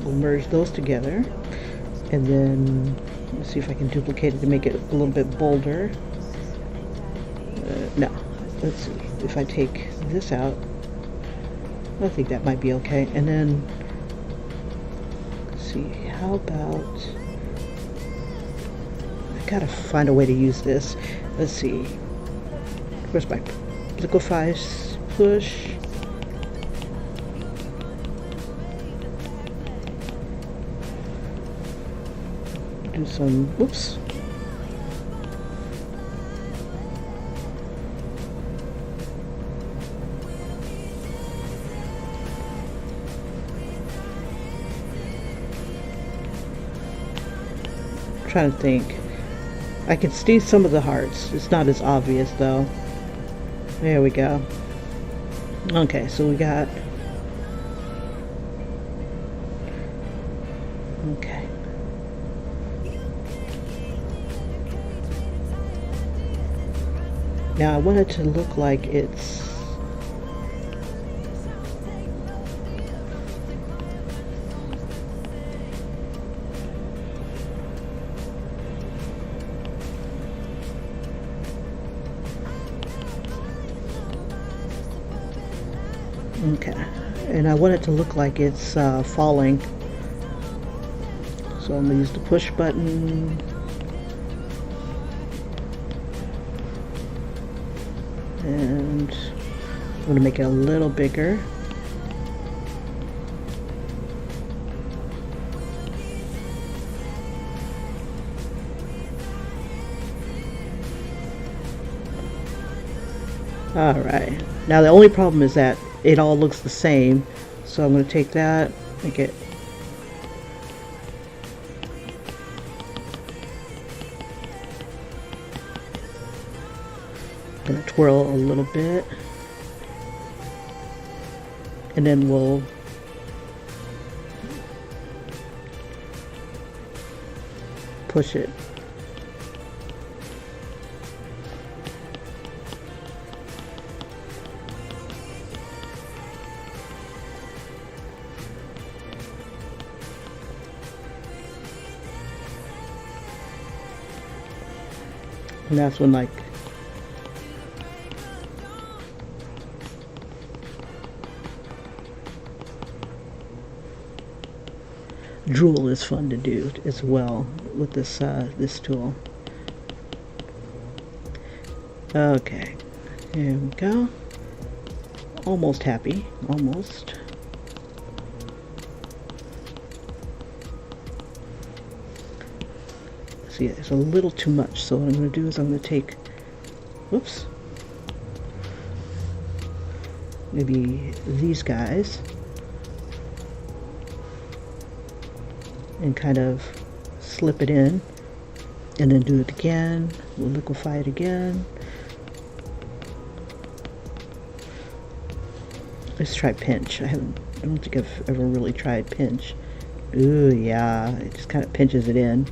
We'll merge those together. And then let's see if I can duplicate it to make it a little bit bolder. No. Let's see. If I take this out, I think that might be okay. And then, let's see. How about... gotta find a way to use this. Let's see. Where's my Liquify push? Do some, whoops. Trying to think. I can see some of the hearts. It's not as obvious though. There we go. Okay, so we got... Okay. Now I want it to look like it's... Okay, and I want it to look like it's falling. So I'm going to use the push button. And I'm going to make it a little bigger. Alright, now the only problem is that it all looks the same, so I'm going to take that, make it going to twirl a little bit, and then we'll push it. And that's when, like, drool is fun to do as well with this this tool. Okay, here we go. Almost happy, almost. See, it's a little too much, so what I'm going to do is I'm going to take, whoops, maybe these guys, and kind of slip it in, and then do it again. We'll liquify it again. Let's try pinch. I don't think I've ever really tried pinch. Ooh, yeah, it just kind of pinches it in.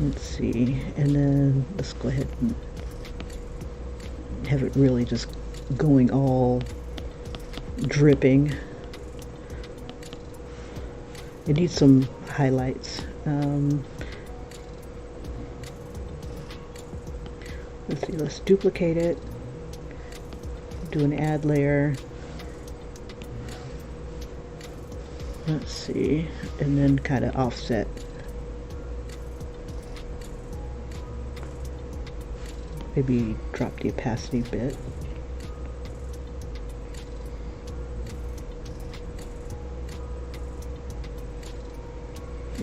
Let's see, and then let's go ahead and have it really just going all dripping. It needs some highlights. Let's see, let's duplicate it, do an add layer. Let's see, and then kind of offset. Maybe drop the opacity a bit.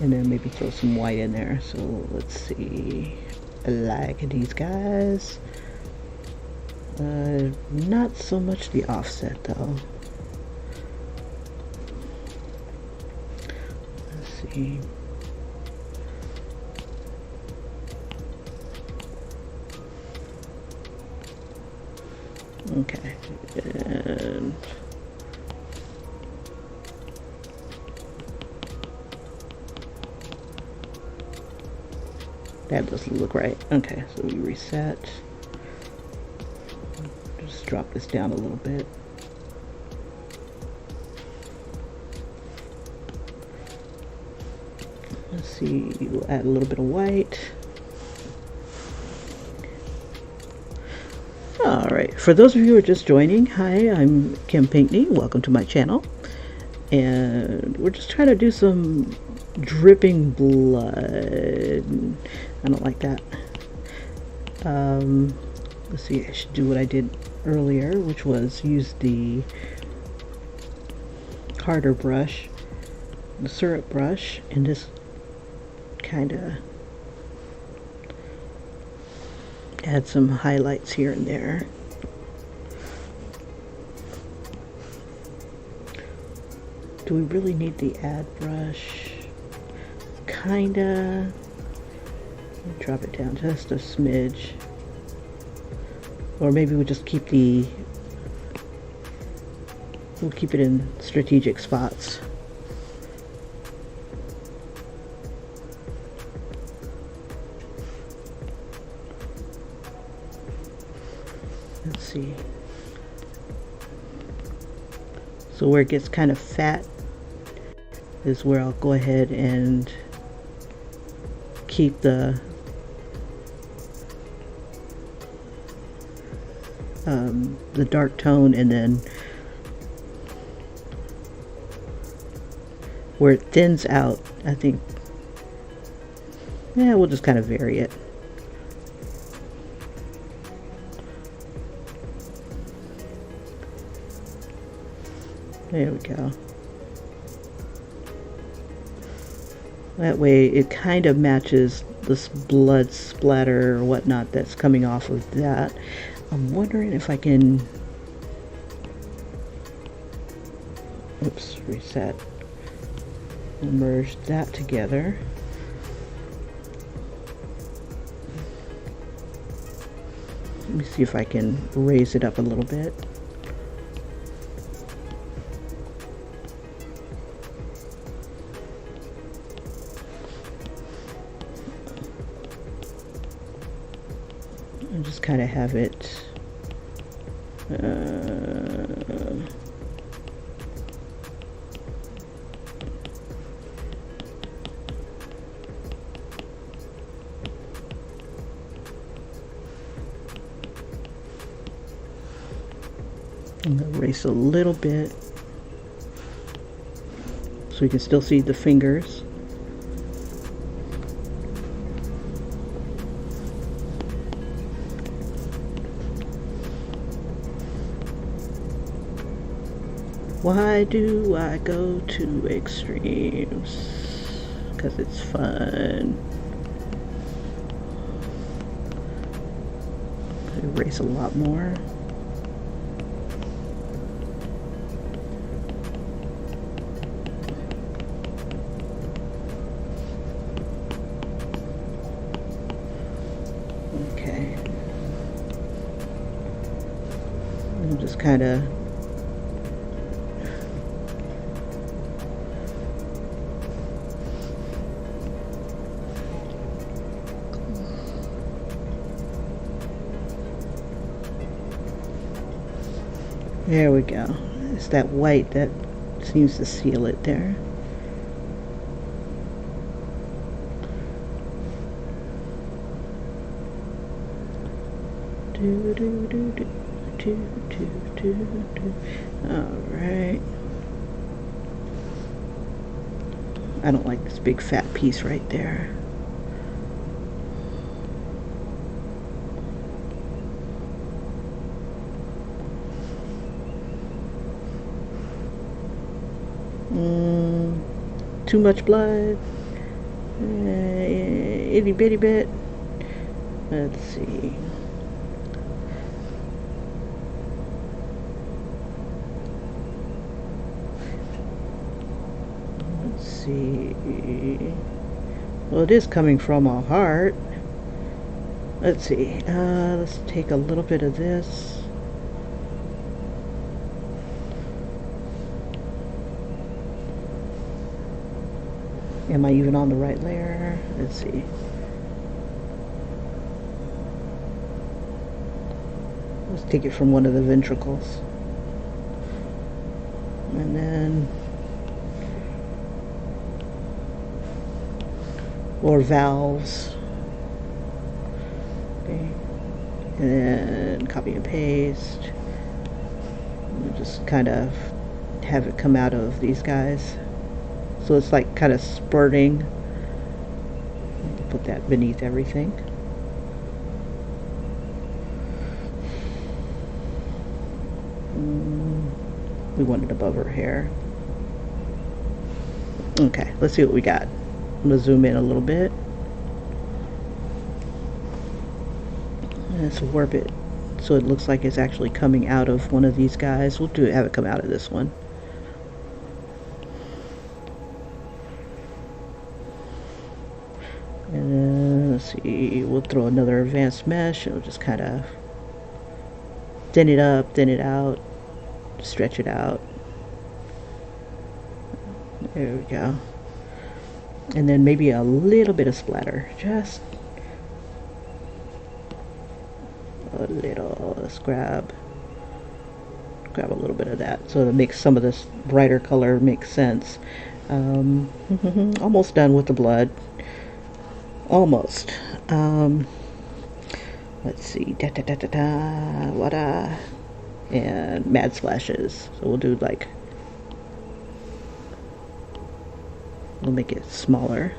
And then maybe throw some white in there. So let's see. I like these guys. Not so much the offset though. Let's see. Okay, and that doesn't look right. Okay, so we reset. Just drop this down a little bit. Let's see, we'll add a little bit of white. Alright, for those of you who are just joining, hi, I'm Kim Pinkney. Welcome to my channel. And we're just trying to do some dripping blood. I don't like that. Let's see, I should do what I did earlier, which was use the harder brush, the syrup brush, and just kind of add some highlights here and there. Do we really need the add brush? Kinda. Drop it down just a smidge. Or maybe we'll just keep we'll keep it in strategic spots. Let's see. So where it gets kind of fat is where I'll go ahead and keep the dark tone, and then where it thins out, I think, yeah, we'll just kind of vary it. There we go. That way it kind of matches this blood splatter or whatnot that's coming off of that. I'm wondering if I can, oops, reset, merge that together. Let me see if I can raise it up a little bit. And just kind of have it I'm gonna erase a little bit so you can still see the fingers. Why do I go to extremes? Because it's fun. Erase a lot more. Okay. I'm just kind of there we go. It's that white that seems to seal it there. Alright. I don't like this big fat piece right there. Too much blood. Itty bitty bit. Let's see. Let's see. Well, it is coming from a heart. Let's see. Let's take a little bit of this. Am I even on the right layer? Let's see. Let's take it from one of the ventricles. And then, or valves. Okay. And then copy and paste. And just kind of have it come out of these guys. So it's like kind of spurting. Put that beneath everything. We want it above her hair. Okay, let's see what we got. I'm gonna zoom in a little bit. Let's warp it so it looks like it's actually coming out of one of these guys. We'll have it come out of this one. And then, let's see, we'll throw another advanced mesh. It'll just kind of thin it up, thin it out, stretch it out. There we go. And then maybe a little bit of splatter. Just a little. Let's grab a little bit of that so to make some of this brighter color make sense. Almost done with the blood. Almost. Let's see. And mad splashes. So we'll do like, we'll make it smaller.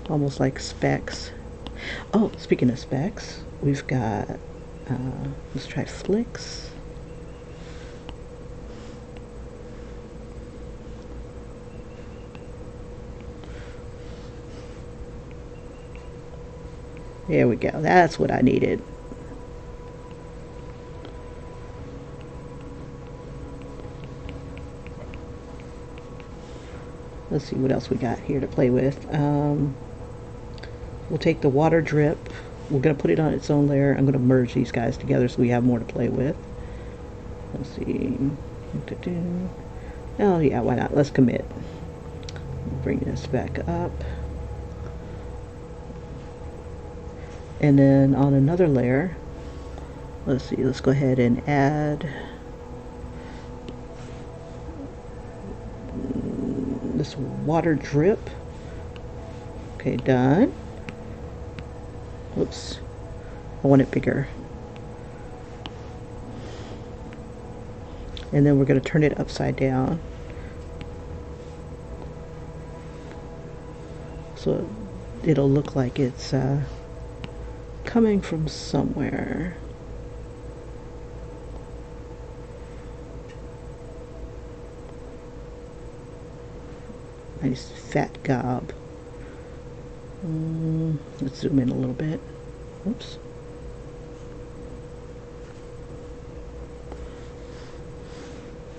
Almost like specks. Oh, speaking of specks, we've got, let's try flicks. There we go. That's what I needed. Let's see what else we got here to play with. We'll take the water drip. We're going to put it on its own layer. I'm going to merge these guys together so we have more to play with. Let's see. Oh yeah, why not? Let's commit. Bring this back up. And then on another layer, let's see, let's go ahead and add this water drip. Okay, done. Whoops. I want it bigger. And then we're going to turn it upside down. So it'll look like it's coming from somewhere. Nice fat gob. Let's zoom in a little bit. Oops.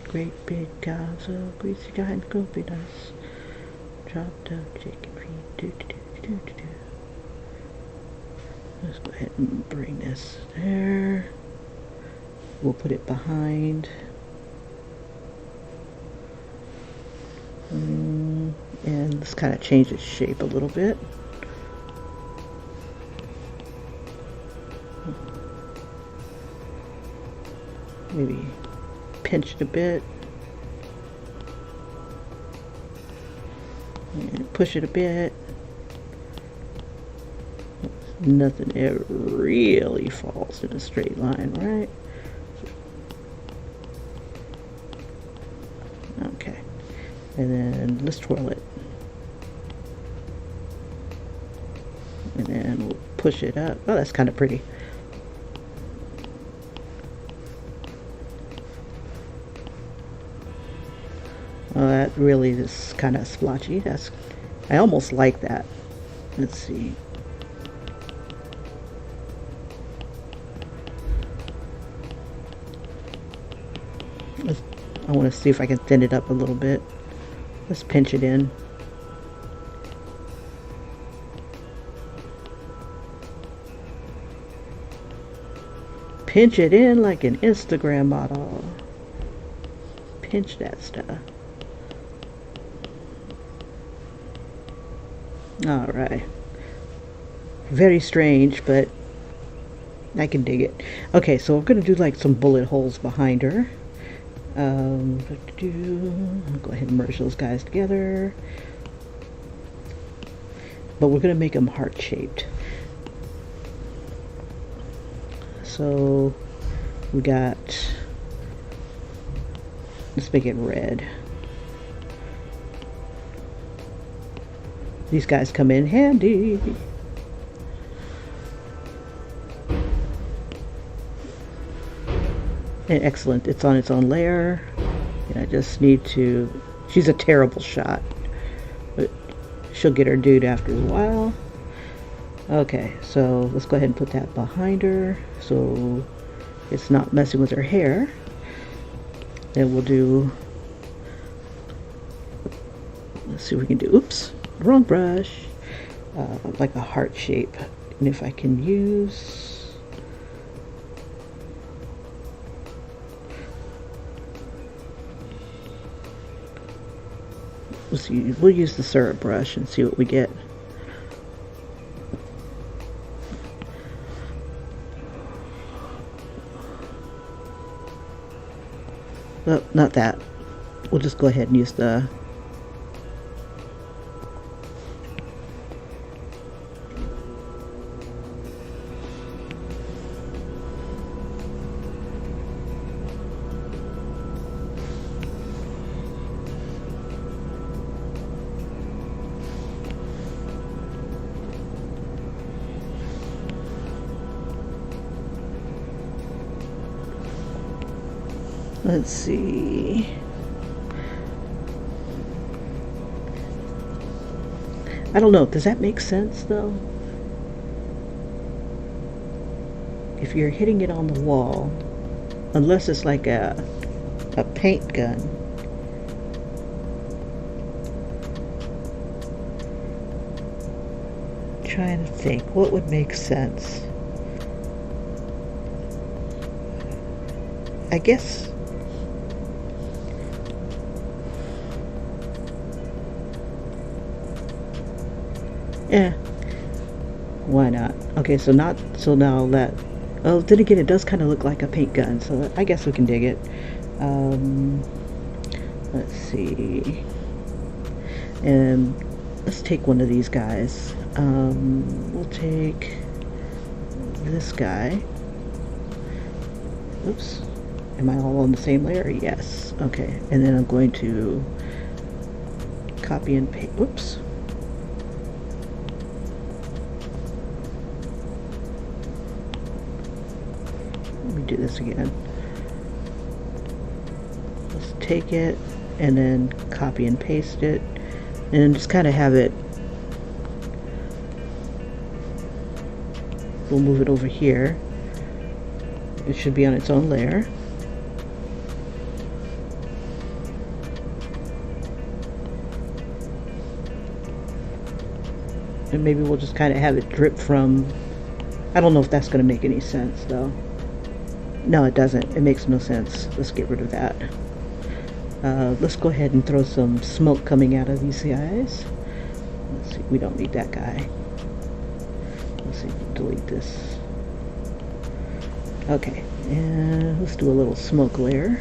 Great big gobs of greasy kind coconuts. Chopped up chicken feet. Let's go ahead and bring this there. We'll put it behind. And let's kind of change its shape a little bit. Maybe pinch it a bit. And push it a bit. Nothing ever really falls in a straight line, right? Okay. And then let's twirl it. And then we'll push it up. Oh, that's kind of pretty. Oh, that really is kind of splotchy. I almost like that. Let's see. I want to see if I can thin it up a little bit. Let's pinch it in. Pinch it in like an Instagram model. Pinch that stuff. All right. Very strange, but I can dig it. Okay, so I'm going to do like some bullet holes behind her. I'll go ahead and merge those guys together. But we're going to make them heart-shaped. So we got, let's make it red. These guys come in handy. And excellent, it's on its own layer. And I just need to, she's a terrible shot, but she'll get her dude after a while. Okay, so let's go ahead and put that behind her so it's not messing with her hair. Then we'll do, let's see what we can do. Oops, wrong brush. Like a heart shape. And if I can use, we'll use the syrup brush and see what we get. Well, not that. We'll just go ahead and use the let's see. I don't know. Does that make sense though? If you're hitting it on the wall, unless it's like a paint gun. Trying to think what would make sense. I guess why not? Okay, so now that, oh, then again, it does kind of look like a paint gun, so I guess we can dig it. Let's see, and let's take one of these guys. We'll take this guy. Oops. Am I all on the same layer? Yes. Okay. And then I'm going to copy and paste. Oops. Let me do this again. Let's take it and then copy and paste it, and then just kind of have it. We'll move it over here. It should be on its own layer. And maybe we'll just kind of have it drip from, I don't know if that's going to make any sense though. No, it doesn't. It makes no sense. Let's get rid of that. Let's go ahead and throw some smoke coming out of these guys. Let's see, we don't need that guy. Let's see, delete this. Okay, and let's do a little smoke layer.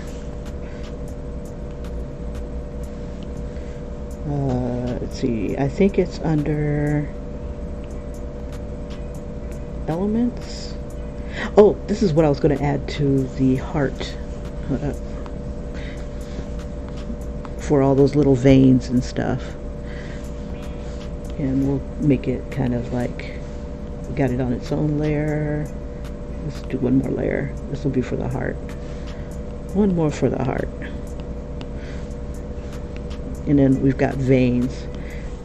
Let's see, I think it's under elements. Oh, this is what I was going to add to the heart. Hold up. For all those little veins and stuff. And we'll make it kind of like, we got it on its own layer. Let's do one more layer. This will be for the heart. One more for the heart. And then we've got veins.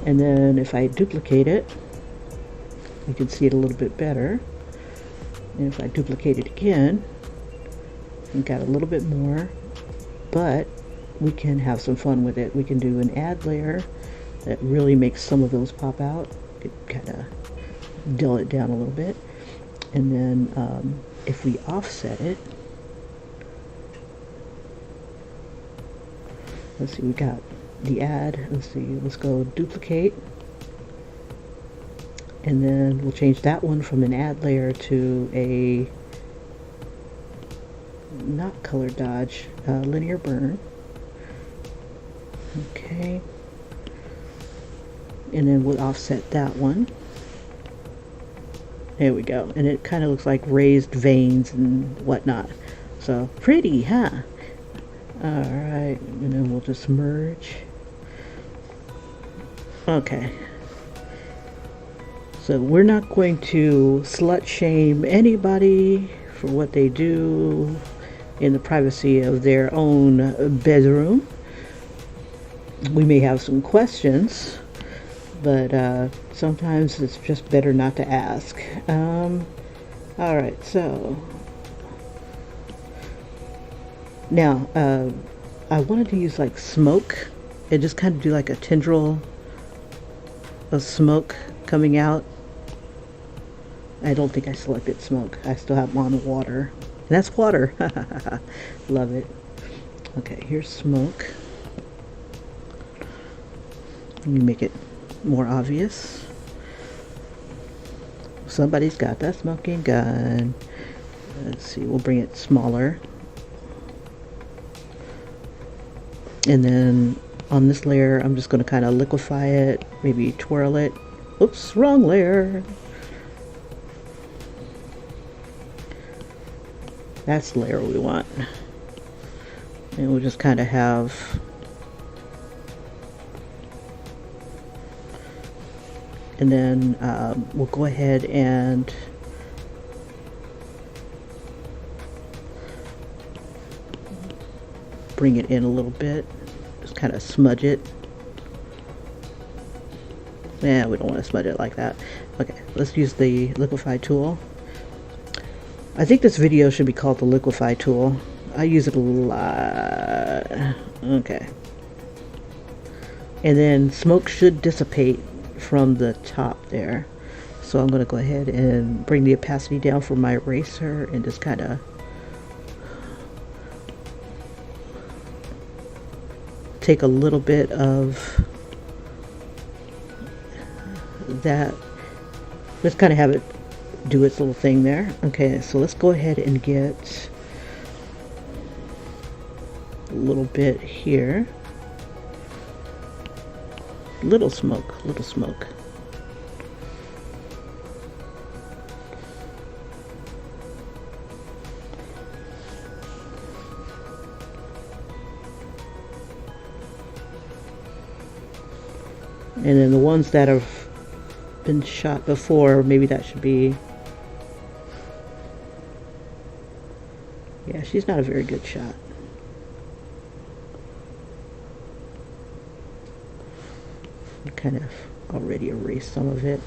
And then if I duplicate it, you can see it a little bit better. And if I duplicate it again, we've got a little bit more, but we can have some fun with it. We can do an add layer that really makes some of those pop out. Kind of dull it down a little bit. And then if we offset it, let's see, we got the add. Let's see, let's go duplicate. And then we'll change that one from an add layer to a, not color dodge, linear burn. Okay. And then we'll offset that one. There we go. And it kind of looks like raised veins and whatnot. So pretty, huh? Alright, and then we'll just merge. Okay. So we're not going to slut shame anybody for what they do in the privacy of their own bedroom. We may have some questions, but sometimes it's just better not to ask. Alright, so now I wanted to use like smoke and just kind of do like a tendril of smoke coming out. I don't think I selected smoke. I still have them on water. And that's water. Love it. Okay, here's smoke. Let me make it more obvious. Somebody's got that smoking gun. Let's see, we'll bring it smaller. And then on this layer, I'm just going to kind of liquify it, maybe twirl it. Oops, wrong layer. That's the layer we want. And we'll just kind of have, and then we'll go ahead and bring it in a little bit. Just kind of smudge it. Yeah, we don't want to smudge it like that. Okay, let's use the Liquify tool. I think this video should be called the Liquify tool. I use it a lot. Okay. And then smoke should dissipate from the top there. So I'm going to go ahead and bring the opacity down for my eraser and just kind of take a little bit of that. Let's kind of have it do its little thing there. Okay, so let's go ahead and get a little bit here. Little smoke, little smoke. And then the ones that have been shot before, maybe that should be... Yeah, she's not a very good shot. I kind of already erased some of it.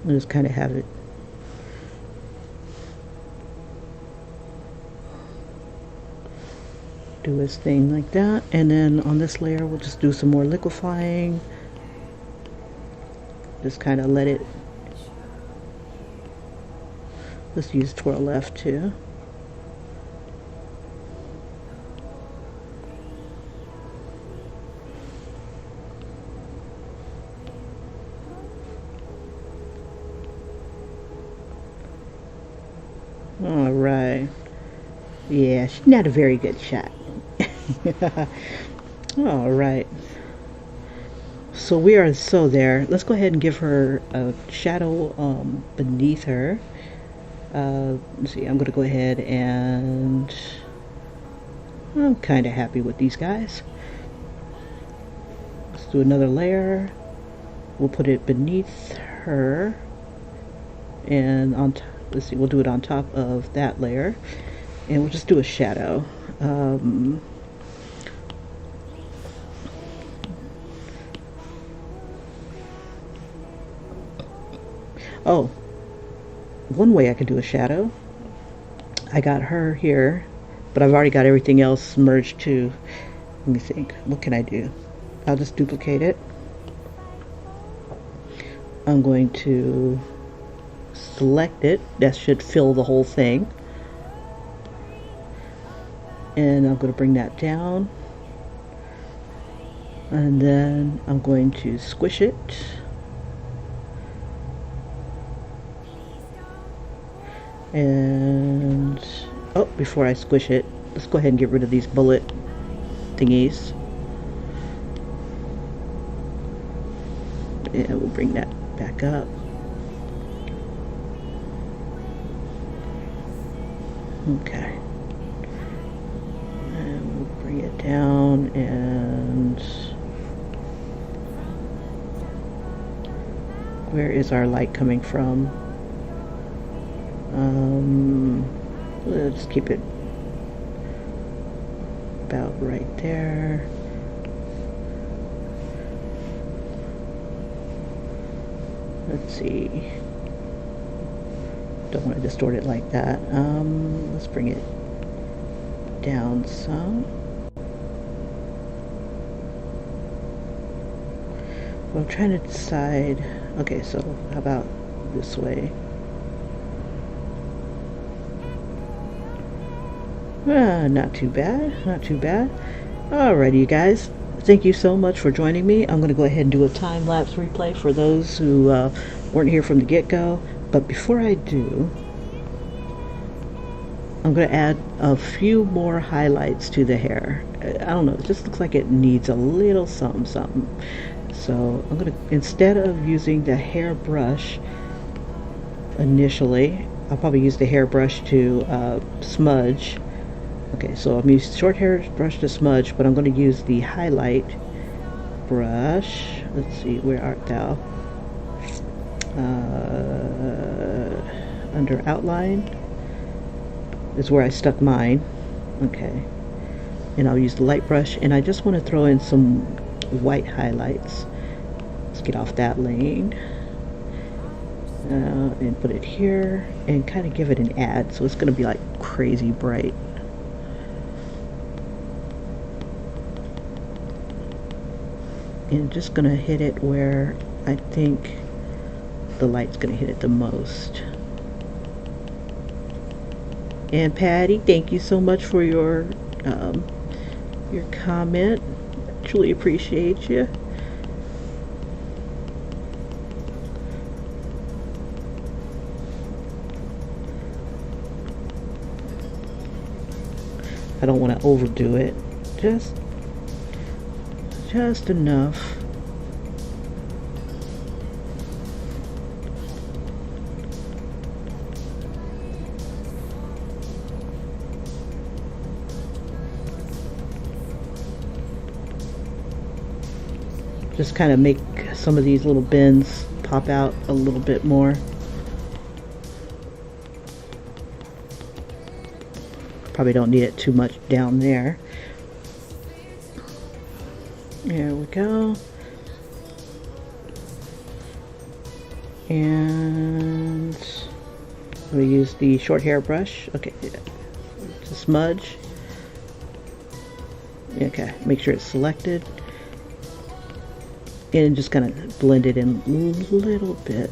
I just kind of have it do his thing like that, and then on this layer we'll just do some more liquifying. Just kind of let it, let's use twirl left too. All right. Yeah, she's not a very good shot. All right. So we are there. Let's go ahead and give her a shadow beneath her. Let's see. I'm going to go ahead and I'm kind of happy with these guys. Let's do another layer. We'll put it beneath her, and on let's see. We'll do it on top of that layer, and we'll just do a shadow. Oh, one way I could do a shadow. I got her here, but I've already got everything else merged too. Let me think. What can I do? I'll just duplicate it. I'm going to select it. That should fill the whole thing. And I'm going to bring that down. And then I'm going to squish it. And oh, before I squish it, let's go ahead and get rid of these bullet thingies. And we'll bring that back up. Okay. And we'll bring it down, and where is our light coming from? Let's keep it about right there. Let's see. Don't want to distort it like that. Let's bring it down some. I'm trying to decide. Okay, so how about this way? Not too bad, not too bad. Alrighty, you guys. Thank you so much for joining me. I'm going to go ahead and do a time-lapse replay for those who weren't here from the get-go. But before I do, I'm going to add a few more highlights to the hair. I don't know, it just looks like it needs a little something, something. So I'm going to, instead of using the hairbrush initially, I'll probably use the hairbrush to smudge. Okay, so I'm using short hairbrush to smudge, but I'm going to use the highlight brush. Let's see, where art thou? Under outline is where I stuck mine. Okay, and I'll use the light brush, and I just want to throw in some white highlights. Let's get off that lane. And put it here and kind of give it an add, so it's going to be like crazy bright. And just going to hit it where I think the light's going to hit it the most. And Patty, thank you so much for your comment. Truly appreciate you. I don't want to overdo it. Just enough. just kind of make some of these little bends pop out a little bit more. Probably don't need it too much down there. There we go. And I'm going to use the short hair brush. Okay, to smudge. Okay, make sure it's selected. And just kind of blend it in a little bit.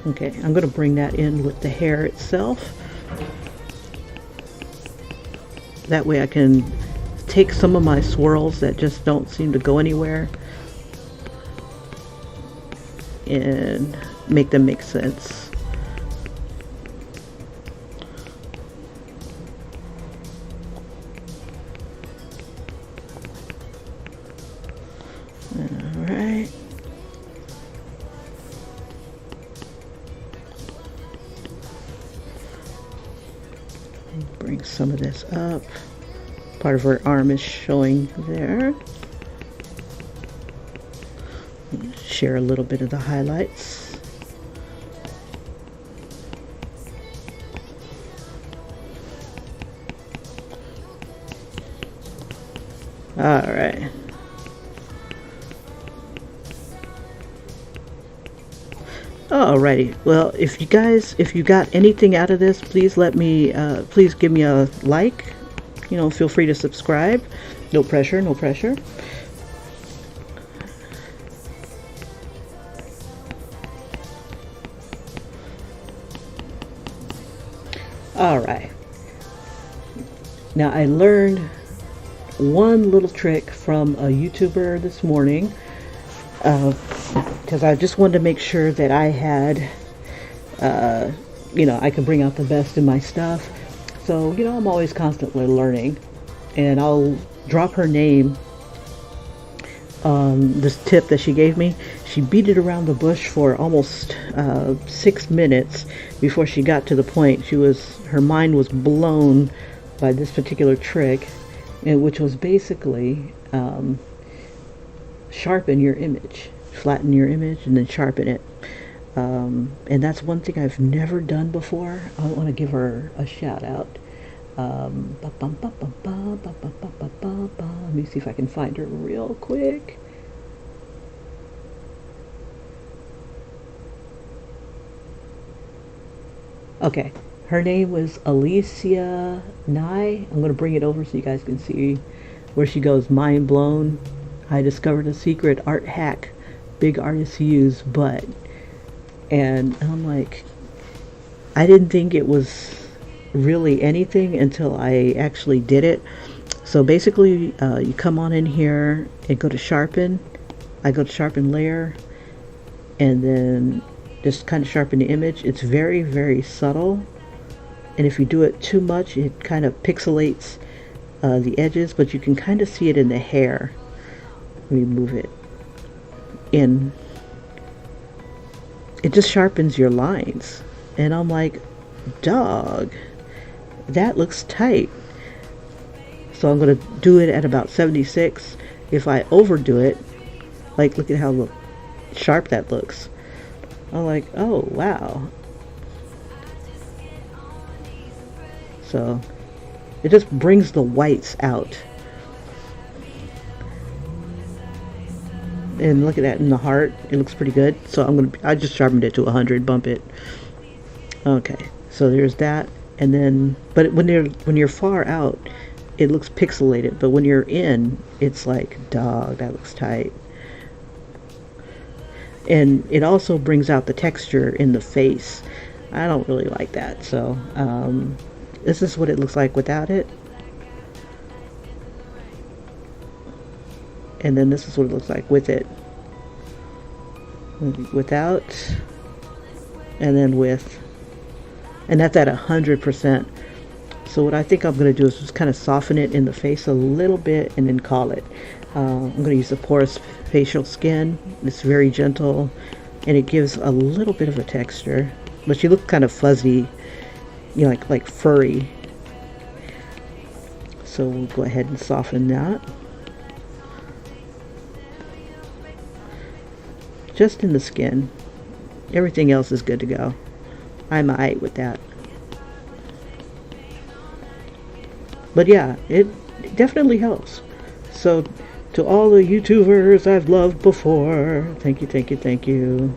Okay, I'm going to bring that in with the hair itself. That way I can take some of my swirls that just don't seem to go anywhere and make them make sense. All right. Bring some of this up. Part of her arm is showing there. Share a little bit of the highlights. All right. Alrighty. Well, if you got anything out of this, please let me, please give me a like. You know, feel free to subscribe. No pressure, no pressure. Alright. Now, I learned one little trick from a YouTuber this morning, because I just wanted to make sure that I had, you know, I could bring out the best in my stuff. So, you know, I'm always constantly learning, and I'll drop her name on this tip that she gave me. She beat it around the bush for almost 6 minutes before she got to the point. Her mind was blown by this particular trick, which was basically sharpen your image, flatten your image, and then sharpen it. And that's one thing I've never done before. I want to give her a shout out. Let me see if I can find her real quick. Okay, her name was Alicia Nye. I'm going to bring it over so you guys can see where she goes. Mind blown. I discovered a secret art hack big artists use, but... And I'm like, I didn't think it was really anything until I actually did it. So basically, you come on in here and go to sharpen. I go to sharpen layer, and then just kind of sharpen the image. It's very, very subtle, and if you do it too much, it kind of pixelates the edges, but you can kind of see it in the hair. Let me move it in. It just sharpens your lines, and I'm like, dog, that looks tight. So I'm going to do it at about 76. If I overdo it, like, look at how sharp that looks. I'm like, oh wow. So it just brings the whites out. And look at that in the heart, it looks pretty good. So I just sharpened it to 100, bump it. Okay, so there's that. And then, but when you're far out, it looks pixelated. But when you're in, it's like, dog, that looks tight. And it also brings out the texture in the face. I don't really like that. So this is what it looks like without it. And then this is what it looks like with it. Without, and then with. And that's at 100%. So what I think I'm going to do is just kind of soften it in the face a little bit and then call it. I'm going to use the porous facial skin. It's very gentle and it gives a little bit of a texture, but she looks kind of fuzzy, you know, like furry. So we'll go ahead and soften that. Just in the skin. Everything else is good to go. I'm alright with that. But yeah, it definitely helps. So to all the YouTubers I've loved before, thank you, thank you, thank you.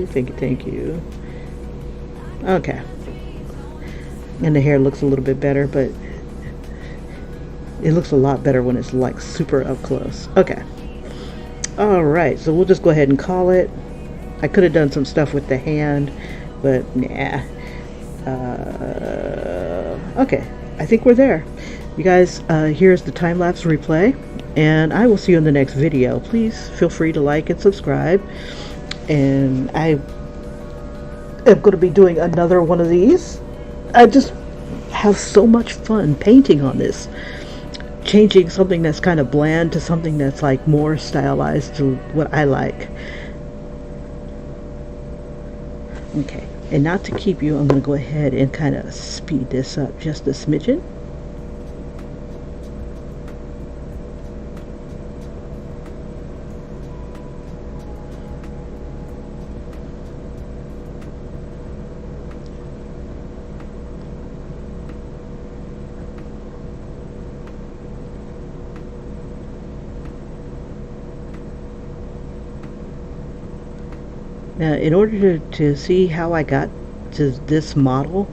Thank you, thank you. Okay. And the hair looks a little bit better, but it looks a lot better when it's like super up close. Okay. Alright, so we'll just go ahead and call it. I could have done some stuff with the hand, but nah. Okay, I think we're there. You guys, here's the time-lapse replay, and I will see you in the next video. Please feel free to like and subscribe. And I am going to be doing another one of these. I just have so much fun painting on this. Changing something that's kind of bland to something that's like more stylized to what I like. Okay, and not to keep you, I'm going to go ahead and kind of speed this up just a smidgen. Now, in order to see how I got to this model,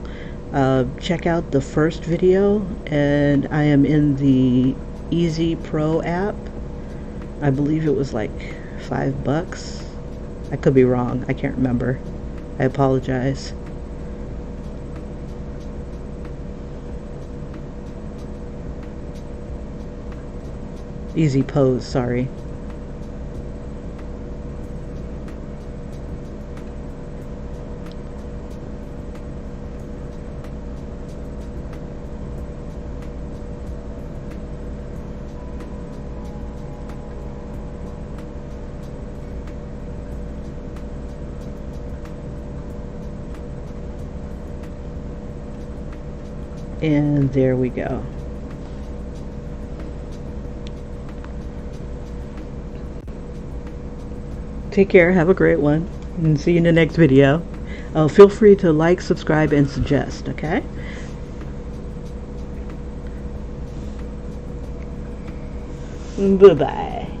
check out the first video, and I am in the Easy Pro app. I believe it was like $5. I could be wrong. I can't remember. I apologize. Easy Pose, sorry. And there we go. Take care, have a great one, and see you in the next video. Feel free to like, subscribe, and suggest, okay? Bye-bye.